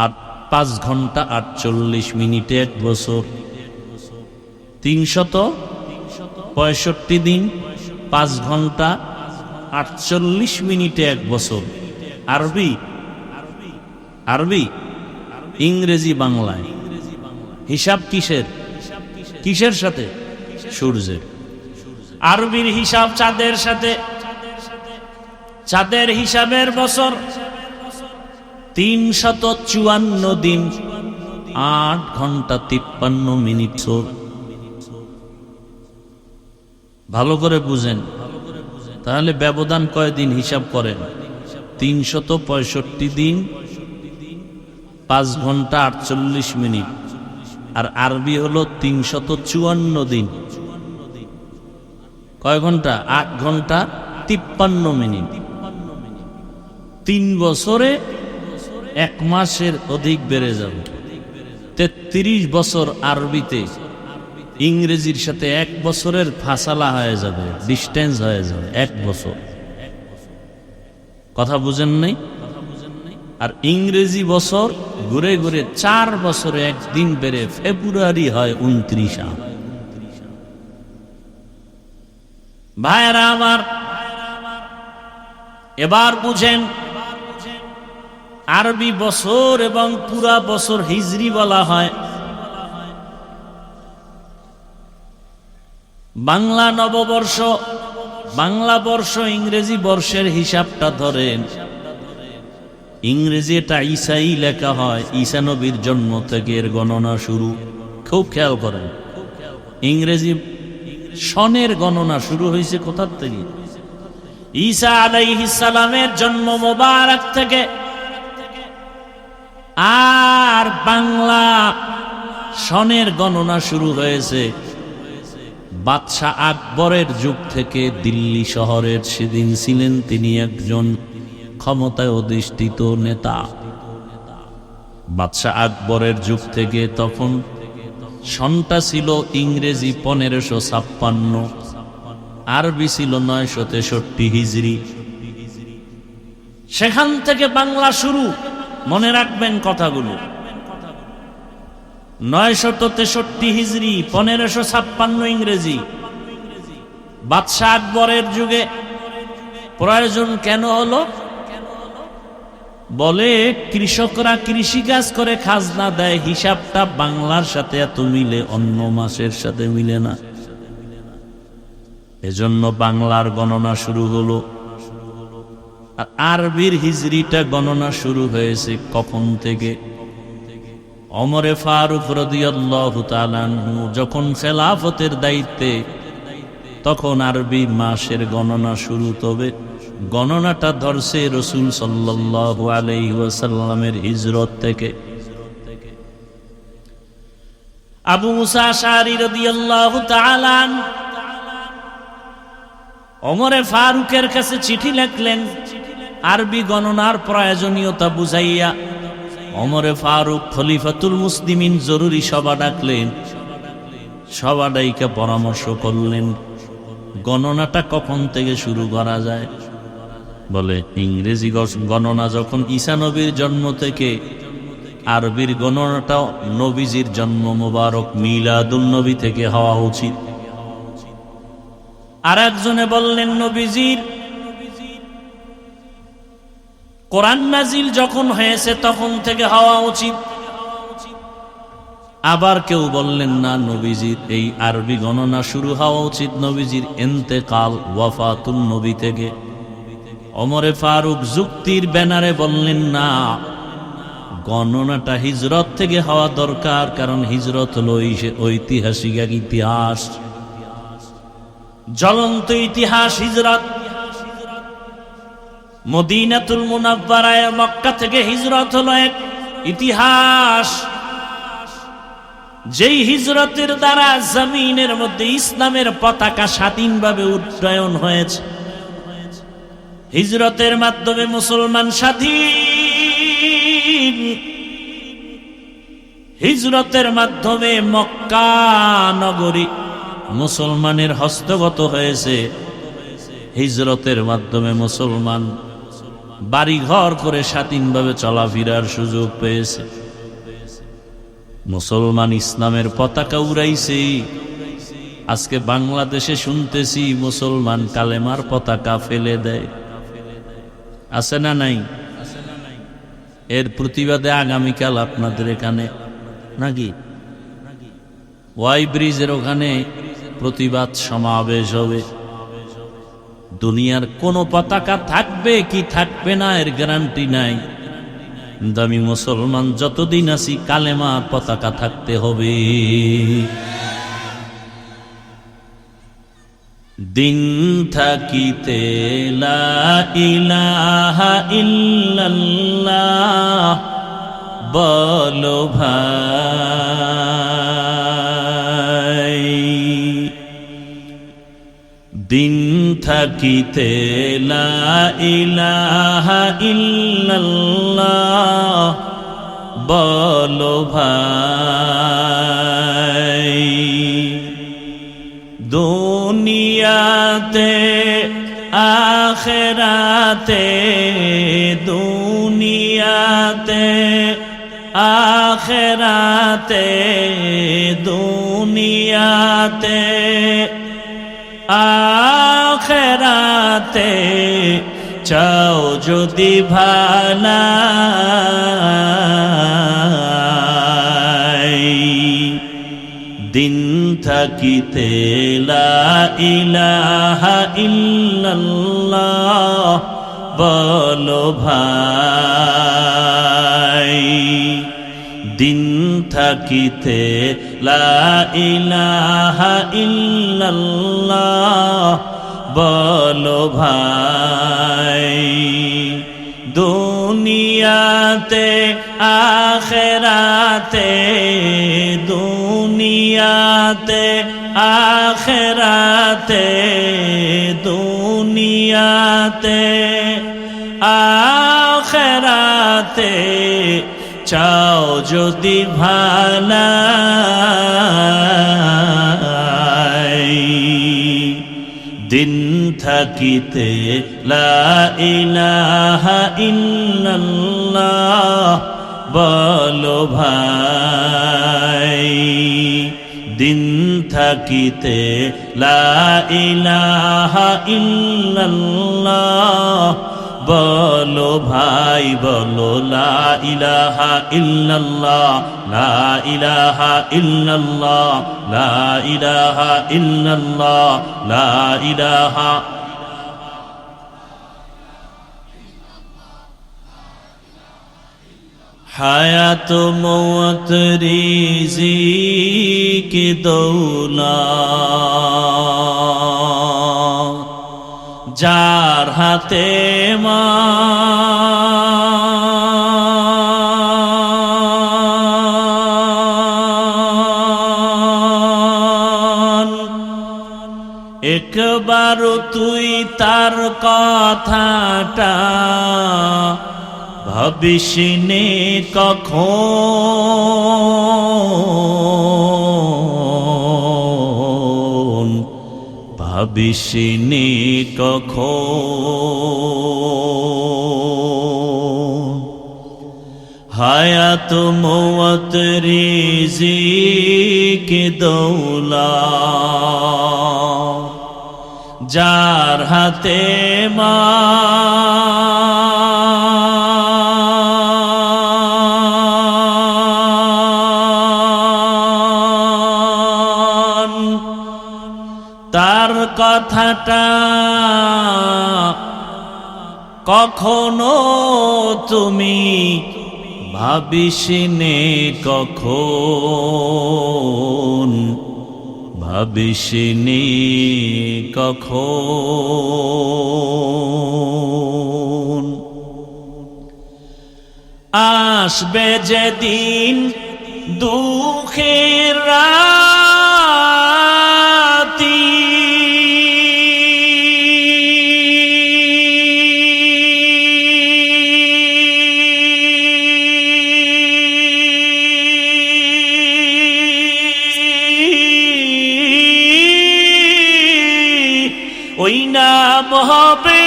আর 5 ঘন্টা 48 মিনিটে এক বছর। 365 দিন, 5 ঘন্টা 48 মিনিটে এক বছর। আরবি আরবি ইংরেজি বাংলায় হিসাব কিসের? কিসের সাথে? সূর্যের। আরবির হিসাব চাঁদের সাথে। চাঁদের হিসাবের বছর 354 দিন, 8 ঘন্টা 53 মিনিট। ভালো করে বুঝেন, তাহলে ব্যবধান কয়দিন হিসাব করেন? 365 দিন, 5 ঘন্টা 48 মিনিট। আর আরবি হলো 354 দিন, কয় ঘন্টা? 8 ঘন্টা 53 মিনিট। 3 বছরে 1 মাসের অধিক বেড়ে যাবে। 33 বছর আরবিতে ইংরেজির সাথে 1 বছরের ফাসালা হয়ে যাবে, ডিস্টেন্স হয়ে যাবে 1 বছর। কথা বুঝেন নাই? আর ইংরেজি বছর ঘুরে ঘুরে 4 বছরে 1 দিন বেড়ে ফেব্রুয়ারি হয় 29। ভাইরা আমার, এবার বুঝেন, আরবি বছর এবং পুরা বছর হিজরি বলা হয়। বাংলা নববর্ষ, বাংলা বর্ষ ইংরেজি বর্ষের হিসাবটা ধরেন। ইংরেজি এটা ঈসাই লেখা হয়, ঈসা নবীর জন্ম থেকে এর গণনা শুরু। খুব খেয়াল করেন, ইংরেজি সনের গণনা শুরু হয়েছে কোথার থেকে? ঈসা আলাইহিস সালামের জন্ম মোবারক থেকে। আর বাংলা সনের গণনা শুরু হয়েছে বাদশাহ আকবরের যুগ থেকে। দিল্লি শহরের সেদিন ছিলেন তিনি একজন ক্ষমতায় অধিষ্ঠিত নেতা। বাদশাহ আকবরের যুগ থেকে তখন সনটা ছিল ইংরেজি 1556, আরবি ছিল 963 হিজরি। সেখান থেকে বাংলা শুরু। মনে রাখবেন কথাগুলো। 963 হিজরি, 1556 ইংরেজি। বাদশাহ আকবরের যুগে প্রয়োজন কেন হলো? বলে কৃষকরা কৃষিকাজ করে খাজনা দেয়, হিসাবটা বাংলার সাথে এত মিলে, অন্য মাসের সাথে মিলে না। এজন্য বাংলার গণনা শুরু হলো। আর আরবির হিজরিটা গণনা শুরু হয়েছে কখন থেকে? ওমরে ফারুক রাদিয়াল্লাহু তাআলা আনহু যখন খেলাফতের দায়িত্বে, তখন আরবি মাসের গণনা শুরু। তবে গণনাটা ধরছে রাসূল সাল্লাল্লাহু আলাইহি ওয়াসাল্লামের হিজরত থেকে। আবু মুসা আশআরী রাদিয়াল্লাহু তাআলা ওমরে ফারুকের কাছে চিঠি লিখলেন আরবি গণনার প্রয়োজনীয়তা বুঝাইয়া। ওমরে ফারুক খলিফাতুল মুসলিমিন জরুরি সভা ডাকলেন। সভা ডাইকা পরামর্শ করলেন গণনাটা কখন থেকে শুরু করা যায়। বলে ইংরেজি গণনা যখন ঈসা নবীর জন্ম থেকে, আরবির গণনাটা নবীজির জন্ম মোবারক মিলাদুন নবী থেকে হওয়া উচিত। আর একজনে বললেন নবীজির কোরআন নাজিল যখন হয়েছে তখন থেকে হওয়া উচিত। আবার কেউ বললেন না, নবীজির এই আরবি গণনা শুরু হওয়া উচিত নবীজির ইন্তেকাল, ওয়াফাতুন নবী থেকে। ওমরে ফারুক যুক্তির ব্যানারে বললেন না, গণনাটা হিজরত থেকে হওয়া দরকার, কারণ হিজরত হলো ঐতিহাসিক এক ইতিহাস, জ্বলন্ত ইতিহাস হিজরত। মদিনাতুল মুনাওয়ারায় মক্কা থেকে হিজরত হলো এক ইতিহাস। যেই হিজরতের দ্বারা জমিনের মধ্যে ইসলামের পতাকা স্বাধীনভাবে উড্ডয়ন হয়েছে, হিজরতের মাধ্যমে মুসলমান স্বাধীন, হিজরতের মাধ্যমে মক্কা নগরী মুসলমানের হস্তগত হয়েছে, হিজরতের মাধ্যমে মুসলমান বাড়িঘর করে স্বাধীনভাবে চলাফেরার সুযোগ পেয়েছে, মুসলমান ইসলামের পতাকা উড়াইছে। আজকে বাংলাদেশে শুনতেছি মুসলমান কালেমার পতাকা ফেলে দেয়, আছে না নাই? এর প্রতিবাদে আগামীকাল আপনাদের এখানে নাকি ওয়াই ব্রিজের ওখানে প্রতিবাদ সমাবেশ হবে। দুনিয়ার কোন পতাকা থাকবে কি থাকবে না এর গ্যারান্টি নাই, কিন্তু আমি মুসলমান যতদিন আছি কালেমার পতাকা থাকতে হবে। দিন থাকিতে লা ইলাহা ইল্লাল্লাহ বলো ভাই, দিন থাকিতে লা ইলাহা ইল্লাল্লাহ বলো ভাই, দুনিয়াতে আখিরাতে, দুনিয়াতে আখিরাতে, দুনিয়াতে আখিরাতে চাও যদি ভালাই, দিন থাকিতে লা ইলাহা ইল্লাল্লাহ বলো ভাই, দিন থাকিতে লা ইলাহা ইল্লাল্লাহ বলো ভাই, দুনিয়াতে আখিরাতে, দুনিয়াতে আখিরাতে, দুনিয়াতে আখিরাতে চাও যদি ভালাই, দিন থাকিতে লা ইলাহা ইল্লাল্লাহ বলো ভাই, দিন থাকিতে লা ইলাহা ইল্লাল্লাহ বলো ভাই, বলো লা ইলাহা ইল্লাল্লাহ, লা ইলাহা ইল্লাল্লাহ, লা ইলাহা ইল্লাল্লাহ, লা ইলাহা। হায়াত মওত রিজিক দৌলত যার হাতে মান, একবার তুই তার কথাটা ভাবিসনে কখন, ভাবিসনে কখন, হায়াত মওত রিজিক দৌলত যার হাতে মান, তার কথাটা কখনো তুমি ভাবিসনে কখন, ভাবিসনে কখন, আসবে যেদিন দুঃখের রাতি ওই নাম হবে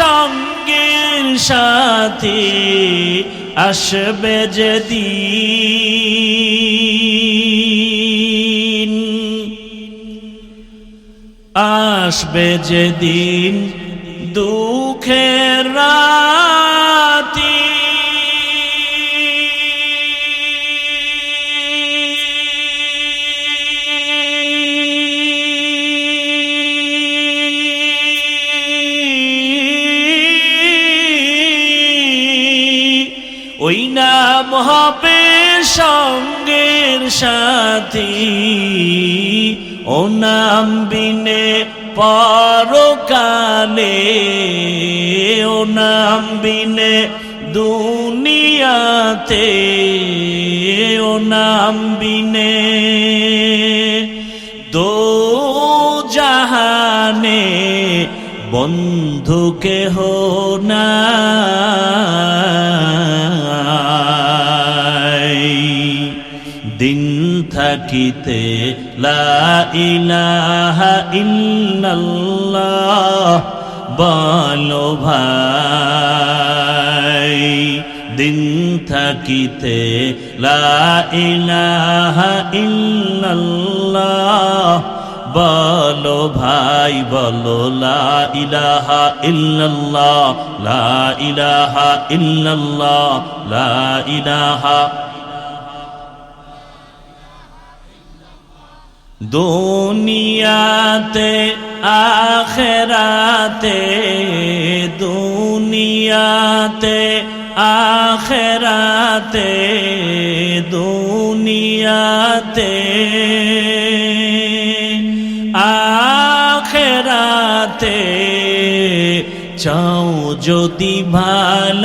সঙ্গের সাথী আসবে যেদিন আসবে যেদিন দুঃখের রাতি ওই নাম হবে সঙ্গের সাথী ও নাম বিনে পরকালে ও নাম বিনে দুনিয়াতে ও নাম বিনে দো জাহানে বন্ধু কেহ নাই দিন থাকিতে লা ইলাহা ইল্লাল্লাহ বলো ভাই দিন থাকিতে লা ইলাহা ইল্লাল্লাহ বলো ভাই বলো লা ইলাহা ইল্লাল্লাহ লা ইলাহা ইল্লাল্লাহ লা ইলাহা দুনিয়াতে আখিরাতে দুনিয়াতে আখিরাতে দুনিয়াতে আখিরাতে চাও যদি ভালাই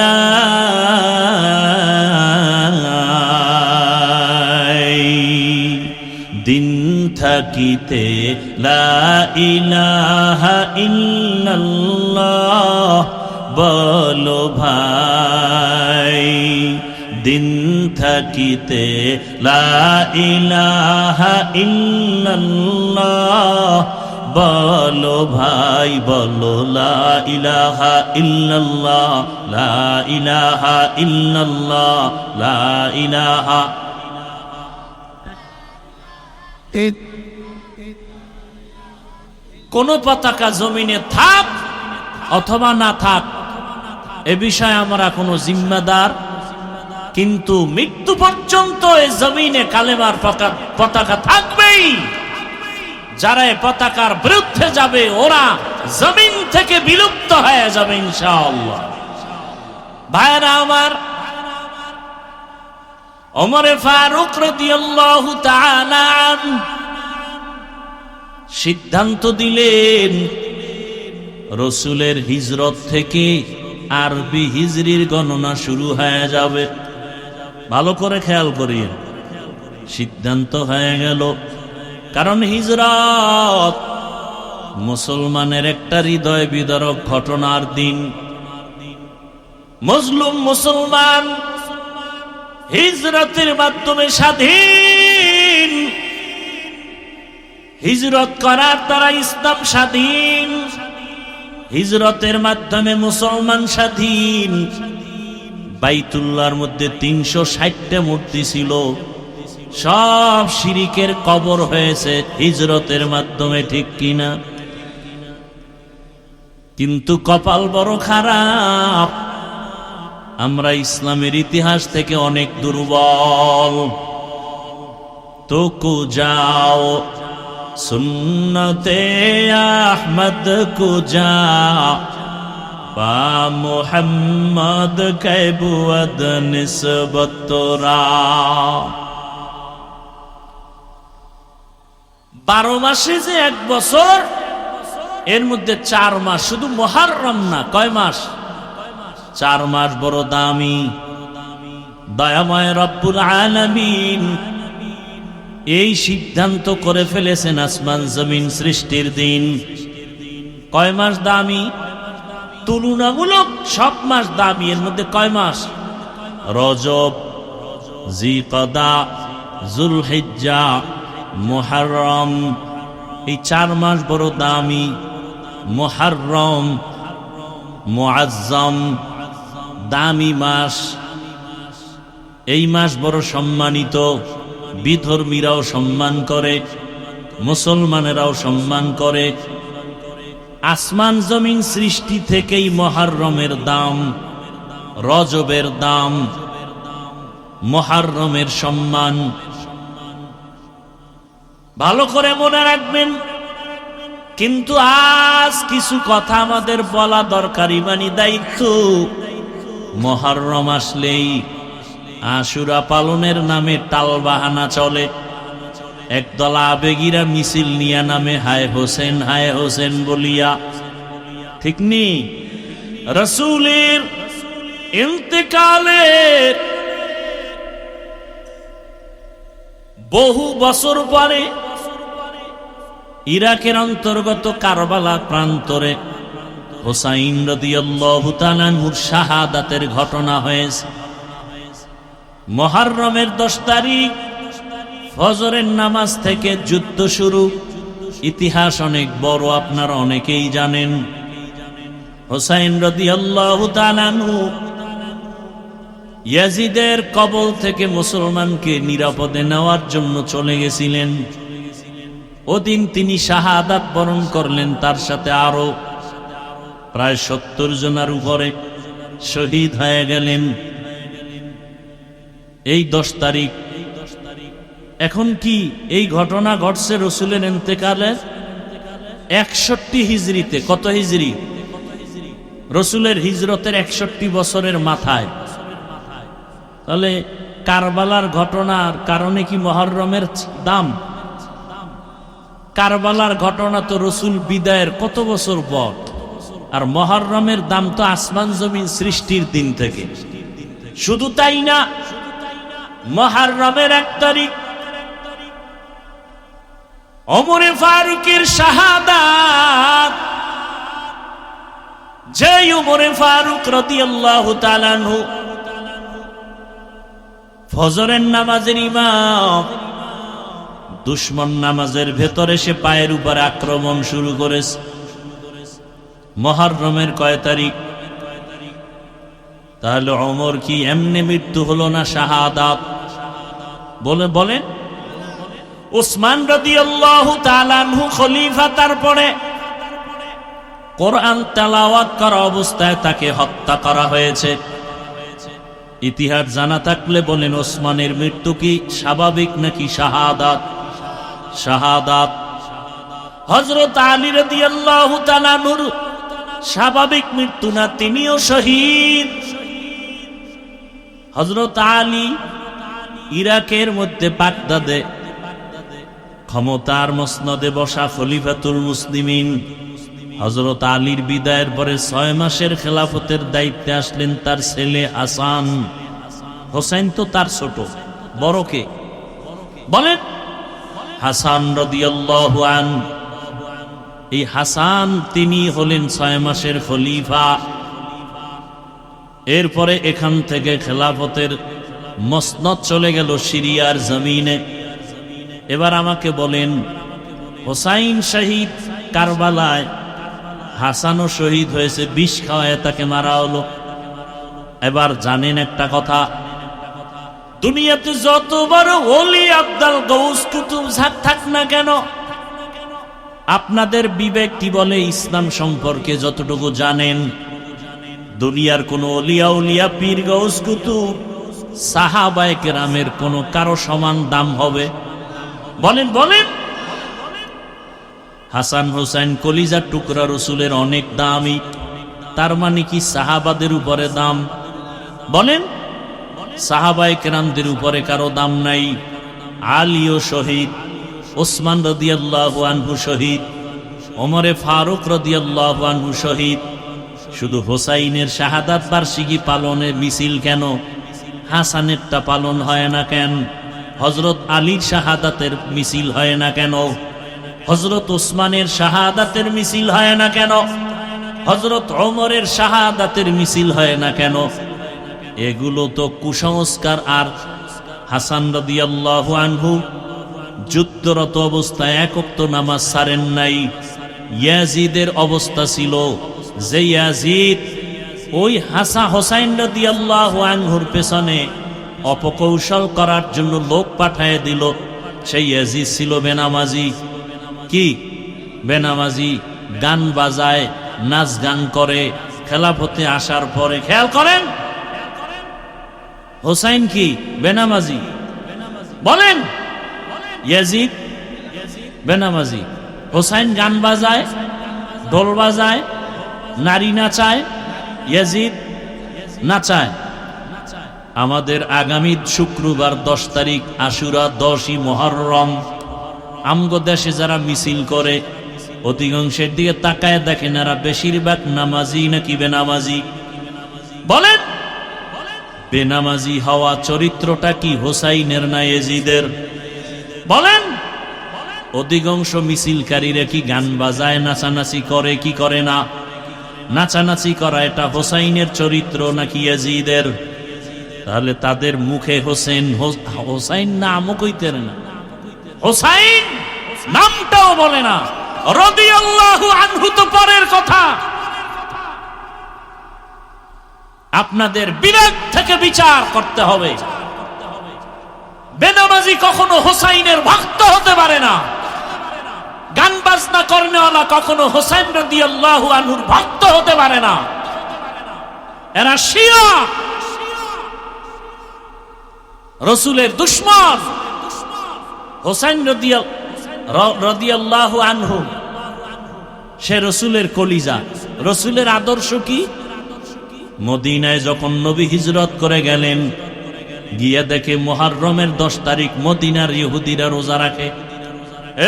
দিন থাকিতে লা ইলাহা ইল্লাল্লাহ বলো ভাই দিন থাকিতে লা ইলাহা ইল্লাল্লাহ বলো ভাই বলো লা ইলাহা ইল্লাল্লাহ লা ইলাহা ইল্লাল্লাহ লা ইলাহা কোন পতাকা জমিনে থাক অথবা না থাক এ বিষয়ে আমরা কোনো জিম্মাদার কিন্তু মৃত্যু পর্যন্ত এই জমিনে কালেমার পতাকা থাকবেই যারা এই পতাকার বিরুদ্ধে যাবে ওরা জমিন থেকে বিলুপ্ত হয়ে যাবে ইনশাআল্লাহ ভাইরা আমার ওমর ফারুক রাদিয়াল্লাহু তাআলা সিদ্ধান্ত দিলেন রাসূলের হিজরত থেকে আরবি হিজরির গণনা শুরু হয়ে যাবে ভালো করে খেয়াল করিয়েন সিদ্ধান্ত হয়ে গেল কারণ হিজরত মুসলমানের একটা হৃদয় বিদারক ঘটনার দিন মজলুম মুসলমান হিজরতের মাধ্যমে স্বাধীন হিজরত করার দ্বারা ইসলাম স্বাধীন হিজরতের মাধ্যমে মুসলমান স্বাধীন বাইতুল্লাহর মধ্যে ৩৬০টা মূর্তি ছিল সব শিরিকের কবর হয়েছে হিজরতের মাধ্যমে ঠিক কিনা কিন্তু কপাল বড় খারাপ আমরা ইসলামের ইতিহাস থেকে অনেক দুর্বল তো কো যাও সুন্নতে আহমদ কো যাও বা মুহাম্মদ কৈবুদ নিসবতরা 12 মাসে যে 1 বছর এর মধ্যে 4 মাস শুধু মুহররম না কয় মাস 4 মাস বড় দামি দয়াময় রব্বুল আলামিন এই সিদ্ধান্ত করে ফেলেছেন আসমান জমিন সৃষ্টির দিন। কয় মাস দামি? তুলনামূলক সব মাস দামি। এর মধ্যে কয় মাস? রজব, জিকদা, জুলহিজ্জা, মুহররম, এই 4 মাস বড় দামি। মুহররম, মুআজ্জম, দামি মাস। এই মাস বড় সম্মানিত, বিধর্মীরাও সম্মান করে, মুসলমানেরাও সম্মান করে। আসমান জমিন সৃষ্টি থেকেই মুহররমের দাম, রজবের দাম, মুহররমের সম্মান। ভালো করে মনে রাখবেন। কিন্তু আজ কিছু কথা আমাদের বলা দরকার, ইমানি দায়িত্ব। মুহররম আসলেই আশুরা পালনের নামে টালবাহানা চলে। একদল আবেগীরা মিছিল নিয়া নামে হায় হোসেন বলিয়া। ঠিক নি? রাসূলের ইন্তেকালের বহু বছর পরে ইরাকের অন্তর্গত কারবালা প্রান্তরে হুসাইন রাদিয়াল্লাহু তাআলা আনহুর শাহাদাতের ঘটনা হয়েছে। মুহররমের 10 তারিখ ফজরের নামাজ থেকে যুদ্ধ শুরু। ইতিহাস অনেক বড়, আপনারা অনেকেই জানেন। হুসাইন রাদিয়াল্লাহু তাআলা আনহু ইয়াজিদের কবল থেকে মুসলমানকে নিরাপদে নেওয়ার জন্য চলে গেছিলেন। ওদিন তিনি শাহাদাত বরণ করলেন। তার সাথে আরো প্রায় 70 জনের উপরে শহীদ হয়ে গেলেন এই 10 তারিখ। এখন কি এই ঘটনা ঘটছে রসুলের ইন্তেকালের 61 হিজরিতে। কত হিজরি? রসুলের হিজরতের 61 বছরের মাথায়। তাহলে কারবালার ঘটনার কারণে কি মুহররমের দাম? কারবালার ঘটনা তো রসুল বিদায়ের কত বছর পর, আর মুহররমের দাম তো আসমান জমিন সৃষ্টির দিন থেকে। শুধু তাই না, মুহররমের 1 তারিখ ওমরে ফারুকের শাহাদাত। যে ওমরে ফারুক রাদিয়াল্লাহু তাআলা আনহু ফজরের নামাজের ইমাম, দুশমন নামাজের ভেতরে সে পায়ের উপর আক্রমণ শুরু করেছে। মুহররমের কয় তারিখ? তাহলে ওমর কি এমনি মৃত্যু হলো না শাহাদাত? বলেন। উসমান রাদিয়াল্লাহু তাআলা আনহু খলিফা, তারপরে কোরআন তেলাওয়াত করা অবস্থায় তাকে হত্যা করা হয়েছে। ইতিহাস জানা থাকলে বলেন, ওসমানের মৃত্যু কি স্বাভাবিক নাকি শাহাদাত? শাহাদাত। হযরত আলী রাদিয়াল্লাহু তাআলা আনহুর স্বাভাবিক মৃত্যু না, তিনিও শহীদ। হযরত আলী ইরাকের মধ্যে বাগদাদে ক্ষমতার মসনদে বসা খলিফাতুল মুসলিমিন। হযরত আলীর বিদায়ের পরে 6 মাসের খেলাফতের দায়িত্বে আসলেন তার ছেলে হাসান। হোসেন তো তার ছোট, বড় কে বলেন? হাসান রাদিয়াল্লাহু আনহু। এই হাসান তিনি হলেন 6 মাসের খলিফা। এরপরে এখান থেকে খেলাফতের মসনদ চলে গেল সিরিয়ার জমিনে। এবার আমাকে বলেন, হোসাইন শহীদ কারবালায়, হাসানও শহীদ হয়েছে, বিষ খাওয়ায় তাকে মারা হলো। এবার জানেন একটা কথা, দুনিয়াতে যত বড় ওলি আব্দাল গৌস কুতুব থাক না কেন, আপনাদের বিবেক কি বলে ইসলাম সম্পর্কে যতটুকু জানেন, দুনিয়ার কোন ওলিয়া উলিয়া পীর গৌস কুতুব সাহাবায়ে কেরামের কোন কারো সমান দাম হবে? বলেন। হাসান হোসেন কলিজার টুকরা, রসুলের অনেক দামি। তার মানে কি সাহাবাদের উপরে দাম? বলেন। সাহাবায়ে কেরামদের উপরে কারো দাম নাই। আলীও শহীদ, ওসমান রাদিয়াল্লাহু আনহু শহীদ, ওমরে ফারুক রাদিয়াল্লাহু আনহু শহীদ। শুধু হোসাইনের শাহাদাত বার্ষিকী পালনের মিছিল কেন? হাসানেরটা পালন হয় না কেন? হযরত আলীর শাহাদাতের মিছিল হয় না কেন? হযরত ওসমানের শাহাদাতের মিছিল হয় না কেন? হযরত ওমরের শাহাদাতের মিছিল হয় না কেন? এগুলো তো কুসংস্কার। আর হাসান রাদিয়াল্লাহু আনহু যুদ্ধরত অবস্থায় এক ওয়াক্ত নামাজ ছাড়েন নাই। ইয়াজিদের অবস্থা ছিল যে ইয়াজিদ ওই হোসাইন রাদিয়াল্লাহু আনহুর পেছনে অপকৌশল করার জন্য লোক পাঠায় দিল। সেই ইয়াজিদ ছিল বেনামাজি। কি বেনামাজি? গান বাজায়, নাচ গান করে। খেলাফতে আসার পরে খেয়াল করেন, হোসাইন কি বেনামাজি? বলেন, ইয়াজিদ বেনামাজি, হোসাইন গান বাজায়, ঢোল বাজায়, নারী নাচায়, ইয়াজিদ নাচায়। আমাদের আগামী শুক্রবার 10 তারিখ আশুরা, 10ই মুহররম। আমগো দেশে যারা মিছিল করে অধিকাংশের দিকে তাকায় দেখেন এরা বেশিরভাগ নামাজি নাকি বেনামাজি? বলেন, বেনামাজি হওয়া চরিত্রটা কি হোসাইনের না ইয়াজিদের? বলেন, অধিকাংশ মিছিলকারীরা কি গান বাজায়, নাচানাচি করে কি করে না? নাচানাচি করা এটা হোসাইনের চরিত্র নাকি ইয়াজিদের? তাহলে তাদের মুখে হোসাইন নামও কইতে না, হোসাইন নামটাও বলে না। রাদিয়াল্লাহু আনহু তো পরের কথা। আপনাদের বিবেক থেকে বিচার করতে হবে। বেনামাজি কখনো হোসাইনের ভক্ত হতে পারে না। গান বাজনা করেনওয়ালা কখনো হোসাইন রাদিয়াল্লাহু আনহুর ভক্ত হতে পারে না। এরা শিয়া, রাসূলের দুশমন। হোসাইন রাদিয়াল্লাহু আনহু সে রাসূলের কলিজা। রাসূলের আদর্শ কি? মদিনায় যখন নবী হিজরত করে গেলেন, গিয়ে দেখে মুহররমের 10 তারিখ মদিনার ইহুদিরা রোজা রাখে।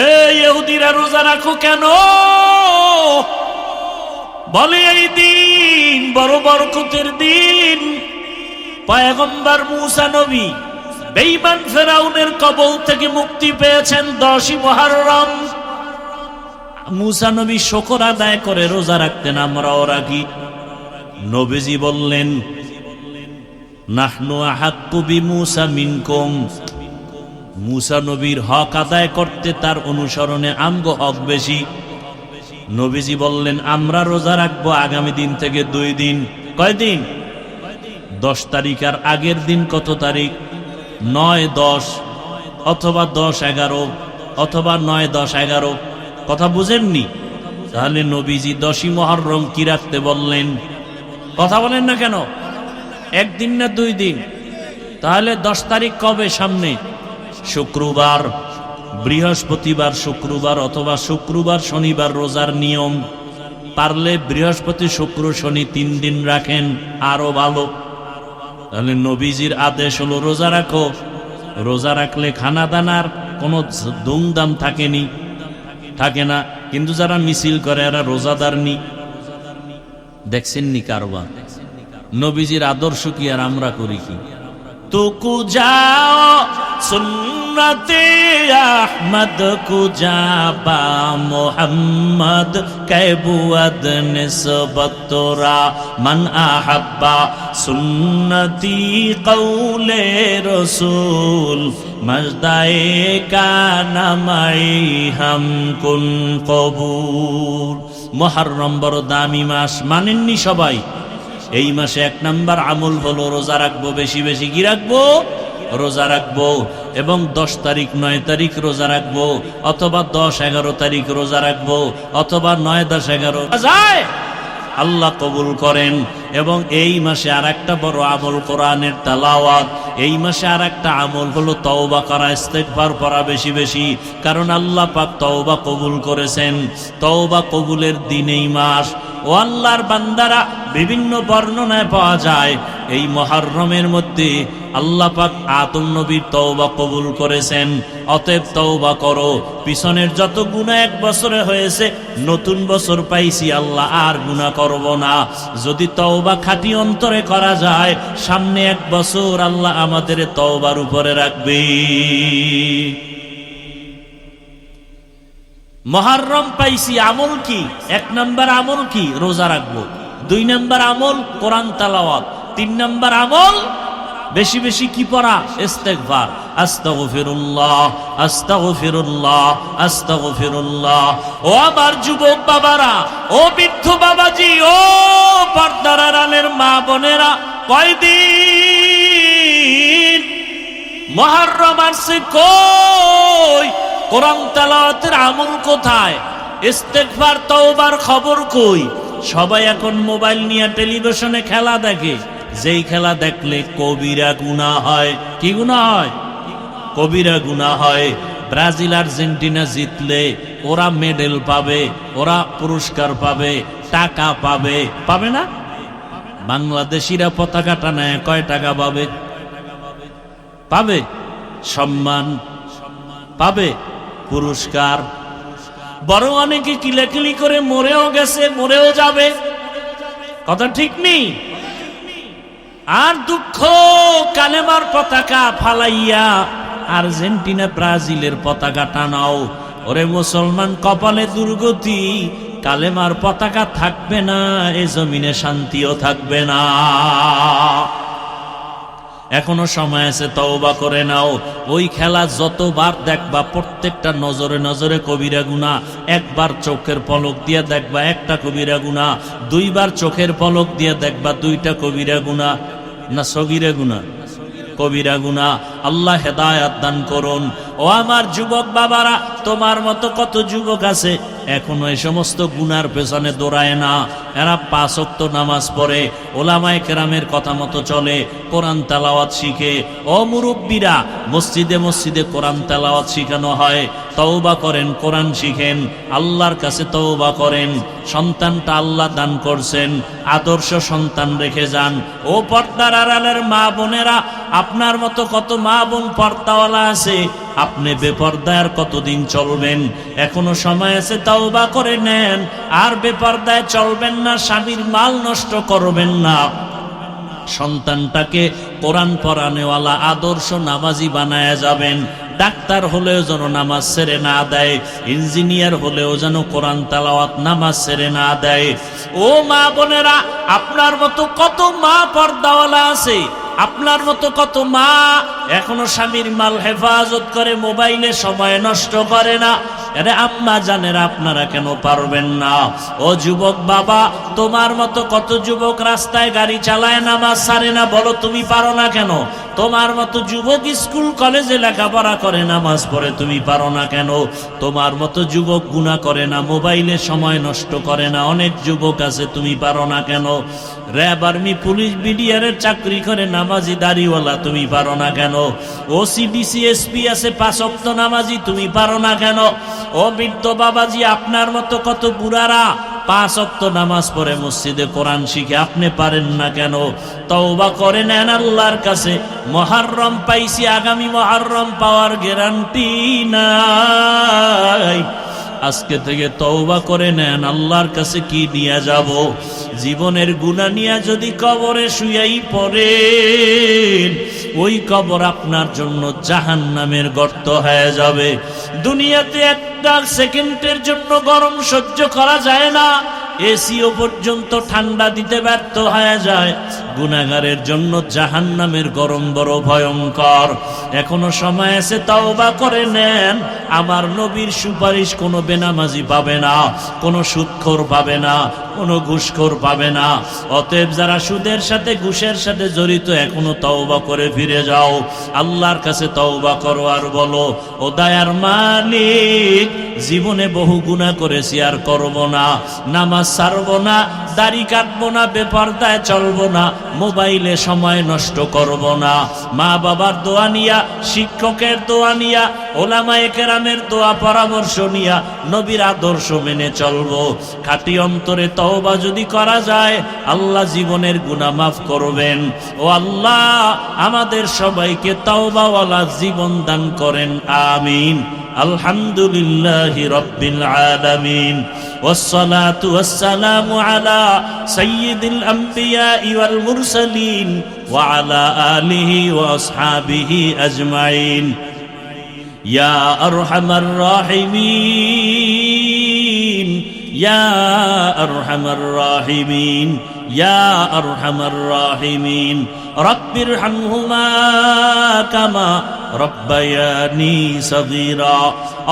এই ইহুদিরা রোজা রাখো কেন? বলে এই দিন বড় বরকতের দিন। পয়গম্বর মুসা নবী বেঈমান ফেরাউনের কবল থেকে মুক্তি পেয়েছেন 10ই মুহররম। মুসা নবী শুকর আদায় করে রোজা রাখতেন, আমরাও রাখি। নবীজি বললেন, নাহনু আহাক্কু বিমুসা মিনকুম। মুসা নবীর হক আদায় করতে তার অনুসরণে আমগো হক বেশি। নবীজি বললেন, আমরা রোজা রাখবো আগামী দিন থেকে 2 দিন। কয়দিন? 10 তারিখ আর আগের দিন কত তারিখ? 9-10 অথবা 10-11 অথবা 9-10-11। কথা বুঝেননি? তাহলে নবীজি 10ই মুহররম কি রাখতে বললেন? কথা বলেন না কেন? 1 দিন না 2 দিন? তাহলে 10 তারিখ কবে? সামনে শুক্রবার, বৃহস্পতিবার, শুক্রবার অথবা শুক্রবার শনিবার রোজার নিয়ম। পারলে বৃহস্পতি, শুক্র, শনি 3 দিন রাখেন, আরো ভালো। তাহলে নবীজির আদেশ হলো রোজা রাখো। রোজা রাখলে খানা দানার কোনো ধুমধাম থাকে না। কিন্তু যারা মিছিল করে এরা রোজাদার নি। দেখছেননি কারবার? নবীজির আদর্শ কি আর আমরা করি কি? তুকু যাও সুন্নতে আহমদ কুজাবা মোহাম্মদ কেবুয়াদ নিসবতরা মান আহাব্বা সুন্নতি কৌলে রসুল মজদায়ে কানামাই হাম কুন কবুল। মুহররম বড় দামি মাস, মানেননি সবাই? এই মাসে 1 নাম্বার আমল হলো রোজা রাখবো। বেশি বেশি কি রাখবো? রোজা রাখবো। এবং 10 তারিখ 9 তারিখ রোজা রাখবো, অথবা 10-11 তারিখ রোজা রাখবো, অথবা 9-10-11 যায়। আল্লাহ কবুল করেন। এবং এই মাসে আর একটা বড় আমল কোরআনের তেলাওয়াত। এই মাসে আর একটা আমল হলো তওবা করা, ইস্তেগফার করা বেশি বেশি। কারণ আল্লাহ পাক তওবা কবুল করেছেন। তওবা কবুলের দিন এই মাস। ও আল্লাহর বান্দারা, বিভিন্ন বর্ণনায় পাওয়া যায় এই মুহররমের মধ্যে আল্লাহ পাক আদম নবীর তওবা কবুল করেছেন। অতএব তওবা করো। পিছনের যত গুনাহ এক বছরে হয়েছে, নতুন বছর পাইছি আল্লাহ আর গুনাহ করব না। যদি তওবা খাঁটি অন্তরে করা যায়, সামনে এক বছর আল্লাহ আমাদের তওবার উপরে রাখবে। মুহররম পাইছি, আমল কি? 1 নাম্বার আমল কি? রোজা রাখবো। 2 নাম্বার আমল কোরআন তেলাওয়াত। 3 নাম্বার আমল বেশি বেশি কি পড়া? ইস্তেগফার। আস্তাগফিরুল্লাহ, আস্তাগফিরুল্লাহ, আস্তাগফিরুল্লাহ। ও আমার যুবক বাবারা, ও বৃদ্ধ বাবাজি, ও পর্দার আড়ালের মা বোনেরা, কয়দিন মুহররম আসছে, কই কোরআন তেলাওয়াতের আমল কোথায়? ইস্তেগফার তওবার খবর কই? সবাই এখন মোবাইল নিয়ে টেলিভিশনে খেলা দেখে, যেই খেলা দেখলে কবিরা গুনাহ হয়। কি গুনাহ হয়? কবিরা গুনাহ হয়। ব্রাজিল আর্জেন্টিনা জিতলে ওরা মেডেল পাবে, ওরা পুরস্কার পাবে, টাকা পাবে, পাবে না? বাংলাদেশিরা পতাকা টানায় কয় টাকা পাবে? পাবে সম্মান, পাবে পুরস্কার। বরং অনেকে কিলাকিলি করে মরেও গেছে, মরেও যাবে। কথা ঠিক নেই? আর দুঃখ, কালেমার পতাকা ফালাইয়া আর্জেন্টিনা ব্রাজিলের পতাকা টানাও। ওরে মুসলমান, কপালে দুর্গতি, কালেমার পতাকা থাকবে না, এ জমিনে শান্তিও থাকবে না। এখনো সময় আছে, তওবা করে নাও। ওই খেলা যতবার দেখবা, প্রত্যেকটা নজরে নজরে কবিরা গুনাহ। একবার চোখের পলক দিয়ে দেখবা, একটা কবিরা গুনাহ। 2 বার চোখের পলক দিয়ে দেখবা, 2টা কবিরা গুনাহ। না সগীরা গুনাহ? কবিরা গুনাহ। আল্লাহ হেদায়েত দান করুন। ও আমার যুবক বাবারা, তোমার মতো কত যুবক আছে এখনো এই সমস্ত গুনার পেছনে দৌড়ায় না। এরা 5 ওয়াক্ত নামাজ পড়ে, ওলামায়ে কেরামের কথা মতো চলে, কোরআন তেলাওয়াত শিখে। ও মুরব্বীরা, মসজিদে মসজিদে কোরআন তেলাওয়াত শিখানো হয়। তওবা করেন, কোরআন শিখেন, আল্লাহর কাছে তওবা করেন। সন্তানটা আল্লাহ দান করছেন, আদর্শ সন্তান রেখে যান। ও পর্দার আড়ালের মা বোনেরা, আপনার মতো কত মা বোন পর্দাওয়ালা আছে, আপনি বেপর্দায় আর কতদিন চলবেন? এখনো সময় আছে, তওবা করে নেন। আর বেপর্দায় চলবেন না, স্বামীর মাল নষ্ট করবেন না। সন্তানটাকে কোরআন পড়ানেওয়ালা আদর্শ নামাজি বানায়া যাবেন। ডাক্তার হলেও যেন নামাজ ছেড়ে না দেয়, ইঞ্জিনিয়ার হলেও যেন কোরআন তেলাওয়াত নামাজ ছেড়ে না দেয়। ও মা বোনেরা, আপনার মতো কত মা পর্দাওয়ালা আছে, আপনার মতো কত মা এখনো স্বামীর মাল হেফাজত করে, মোবাইলে সময় নষ্ট করে না। আরে আম্মা জানেরা, আপনারা কেন পারবেন না? ও যুবক বাবা, তোমার মতো কত যুবক রাস্তায় গাড়ি চালায়, নামাজ ছাড়ে না, বলো তুমি পারো না কেন? তোমার মতো যুবক স্কুল কলেজে লেখাপড়া করে, নামাজ পড়ে, তুমি পারো না কেন? তোমার মতো যুবক গুনাহ করে না, মোবাইলে সময় নষ্ট করে না, অনেক যুবক আছে, তুমি পারো না কেন? র্যাব, আর্মি, পুলিশ, বিডিআরের চাকরি করে, নামাজি দাড়িওয়ালা, তুমি পারো না কেন? ওসিডিসি, এসপি আছে, 5 ওয়াক্ত নামাজি, তুমি পারো না কেন? ও বৃদ্ধ বাবাজি, আপনার মতো কত বুড়ারা 5 ওয়াক্ত নামাজ পড়ে, মসজিদে কোরআন শিখে, আপনি পারেন না কেন? তওবা করে নেন আল্লাহর কাছে। মুহররম পাইছি, আগামী মুহররম পাওয়ার গ্যারান্টি নাই। আজকে থেকে তওবা করে নেন, আল্লাহর কাছে কি নিয়ে যাব? জীবনের গুনাহ নিয়ে যদি কবরে শুয়াই পড়েন, ওই কবর আপনার জন্য জাহান্নামের গর্ত হয়ে যাবে। দুনিয়াতে একটা সেকেন্ডের জন্য গরম সহ্য করা যায় না, এসিও পর্যন্ত ঠান্ডা দিতে ব্যর্থ হয়ে যায়। গুনাহগারের জন্য জাহান্নামের গরম বড় ভয়ঙ্কর। এখনো সময় আছে, তওবা করে নেন। আমার নবীর সুপারিশ কোনো বেনামাজি পাবে না, কোনো সুদখোর পাবে না, কোনো ঘুষখোর পাবে না। অতএব যারা সুদের সাথে ঘুষের সাথে জড়িত, এখনো তওবা করে ফিরে যাও, আল্লাহর কাছে তওবা করো আর বলো, ও দয়ার মালিক, জীবনে বহু গুনাহ করেছি, আর করব না। নামাজ ছাড়বো না, দাড়ি কাটবো না, বেপরদায় চলবো না, মোবাইলে সময় নষ্ট করব না, মা বাবার দোয়া নিয়া, শিক্ষকের দোয়া নিয়া, ওলামায়ে কেরামের দোয়া পরামর্শ নিয়া নবীর আদর্শ মেনে চলবো। খাঁটি অন্তরে তওবা যদি করা যায়, আল্লাহ জীবনের গুনাহ মাফ করবেন। ও আল্লাহ, আমাদের সবাইকে তওবাওয়ালা জীবন দান করেন, আমিন। আলহামদুলিল্লাহি রাব্বিল আলামিন, والصلاة والسلام على سيد الأنبياء والمرسلين وعلى آله وأصحابه أجمعين يا أرحم الراحمين يا أرحم الراحمين يا أرحم الراحمين رب ارحمهما كما ربياني صغيرا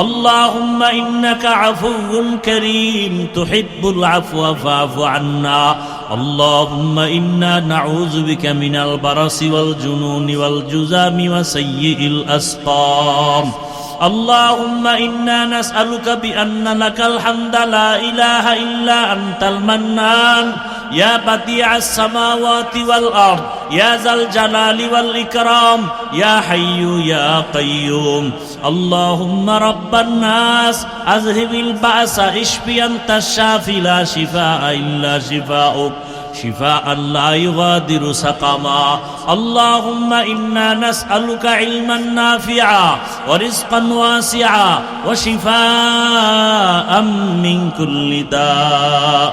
اللهم إنك عفو كريم تحب العفو فاعف عنا اللهم إنا نعوذ بك من البرص والجنون والجذام وسيء الأسقام اللهم إنا نسألك بأن لك الحمد لا إله إلا أنت المنان يا بديع السماوات والأرض يا ذا الجلال والإكرام يا حي يا قيوم اللهم رب الناس أذهب البأس اشف أنت الشافي لا شفاء إلا شفاؤك شفاء لا يغادر سقما اللهم إنا نسألك علما نافعا ورزقا واسعا وشفاء من كل داء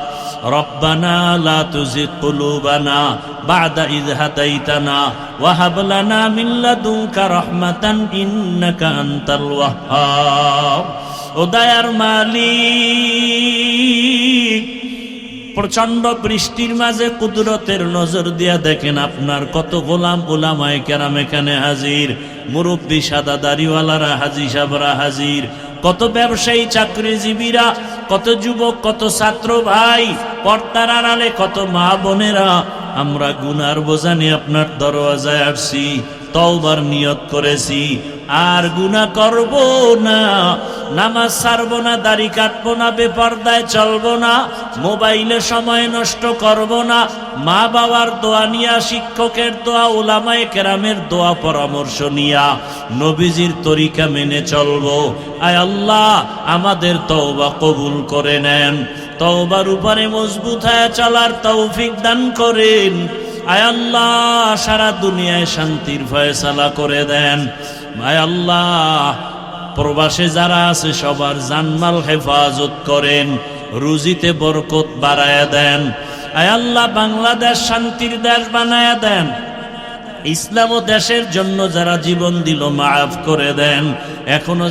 ربنا لا تزغ قلوبنا بعد إذ هديتنا وهب لنا من لدنك رحمة إنك أنت الوهاب উদয়ার মালিক, প্রচন্ড বৃষ্টির মাঝে কুদরতের নজর দিয়া দেখেন আপনার কত গোলাম ওলামায়ে কেরাম এখানে হাজির, মুরব্বী সাদা দাড়িওয়ালারা হাজী সাহেবরা হাজির, কত ব্যবসায়ী চাকরিজীবীরা, কত যুবক, কত ছাত্র ভাই, পর্দার আড়ালে কত মা বোনেরা, আমরা গুনার বোঝা নিয়ে আপনার দরওয়াজায় আসছি, তওবার নিয়ত করেছি, আর গুনাহ করব না, নামাজ ছাড়বো না, দাড়ি কাটবো না, বেপরদায় চলবো না, মোবাইলে সময় নষ্ট করব না, মা বাবার দোয়া নিয়া, শিক্ষকের দোয়া, উলামায়ে কেরামের দোয়া পরামর্শ নিয়া নবীজির তরিকা মেনে চলবো। আয় আল্লাহ, আমাদের তওবা কবুল করে নেন, তওবার উপরে মজবুত হয়ে চলার তৌফিক দান করেন। আয় আল্লাহ, সারা দুনিয়ায় শান্তির ফয়সালা করে দেন। আয় আল্লাহ, প্রবাসে যারা আছে সবার জানমাল হেফাজত করেন, রুজিতে বরকত বাড়ায়া দেন। আয় আল্লাহ, বাংলাদেশ শান্তির দেশ বানায়া দেন। ইসলাম ও দেশের জন্য যারা জীবন দিল মাফ করে দেন। এখনো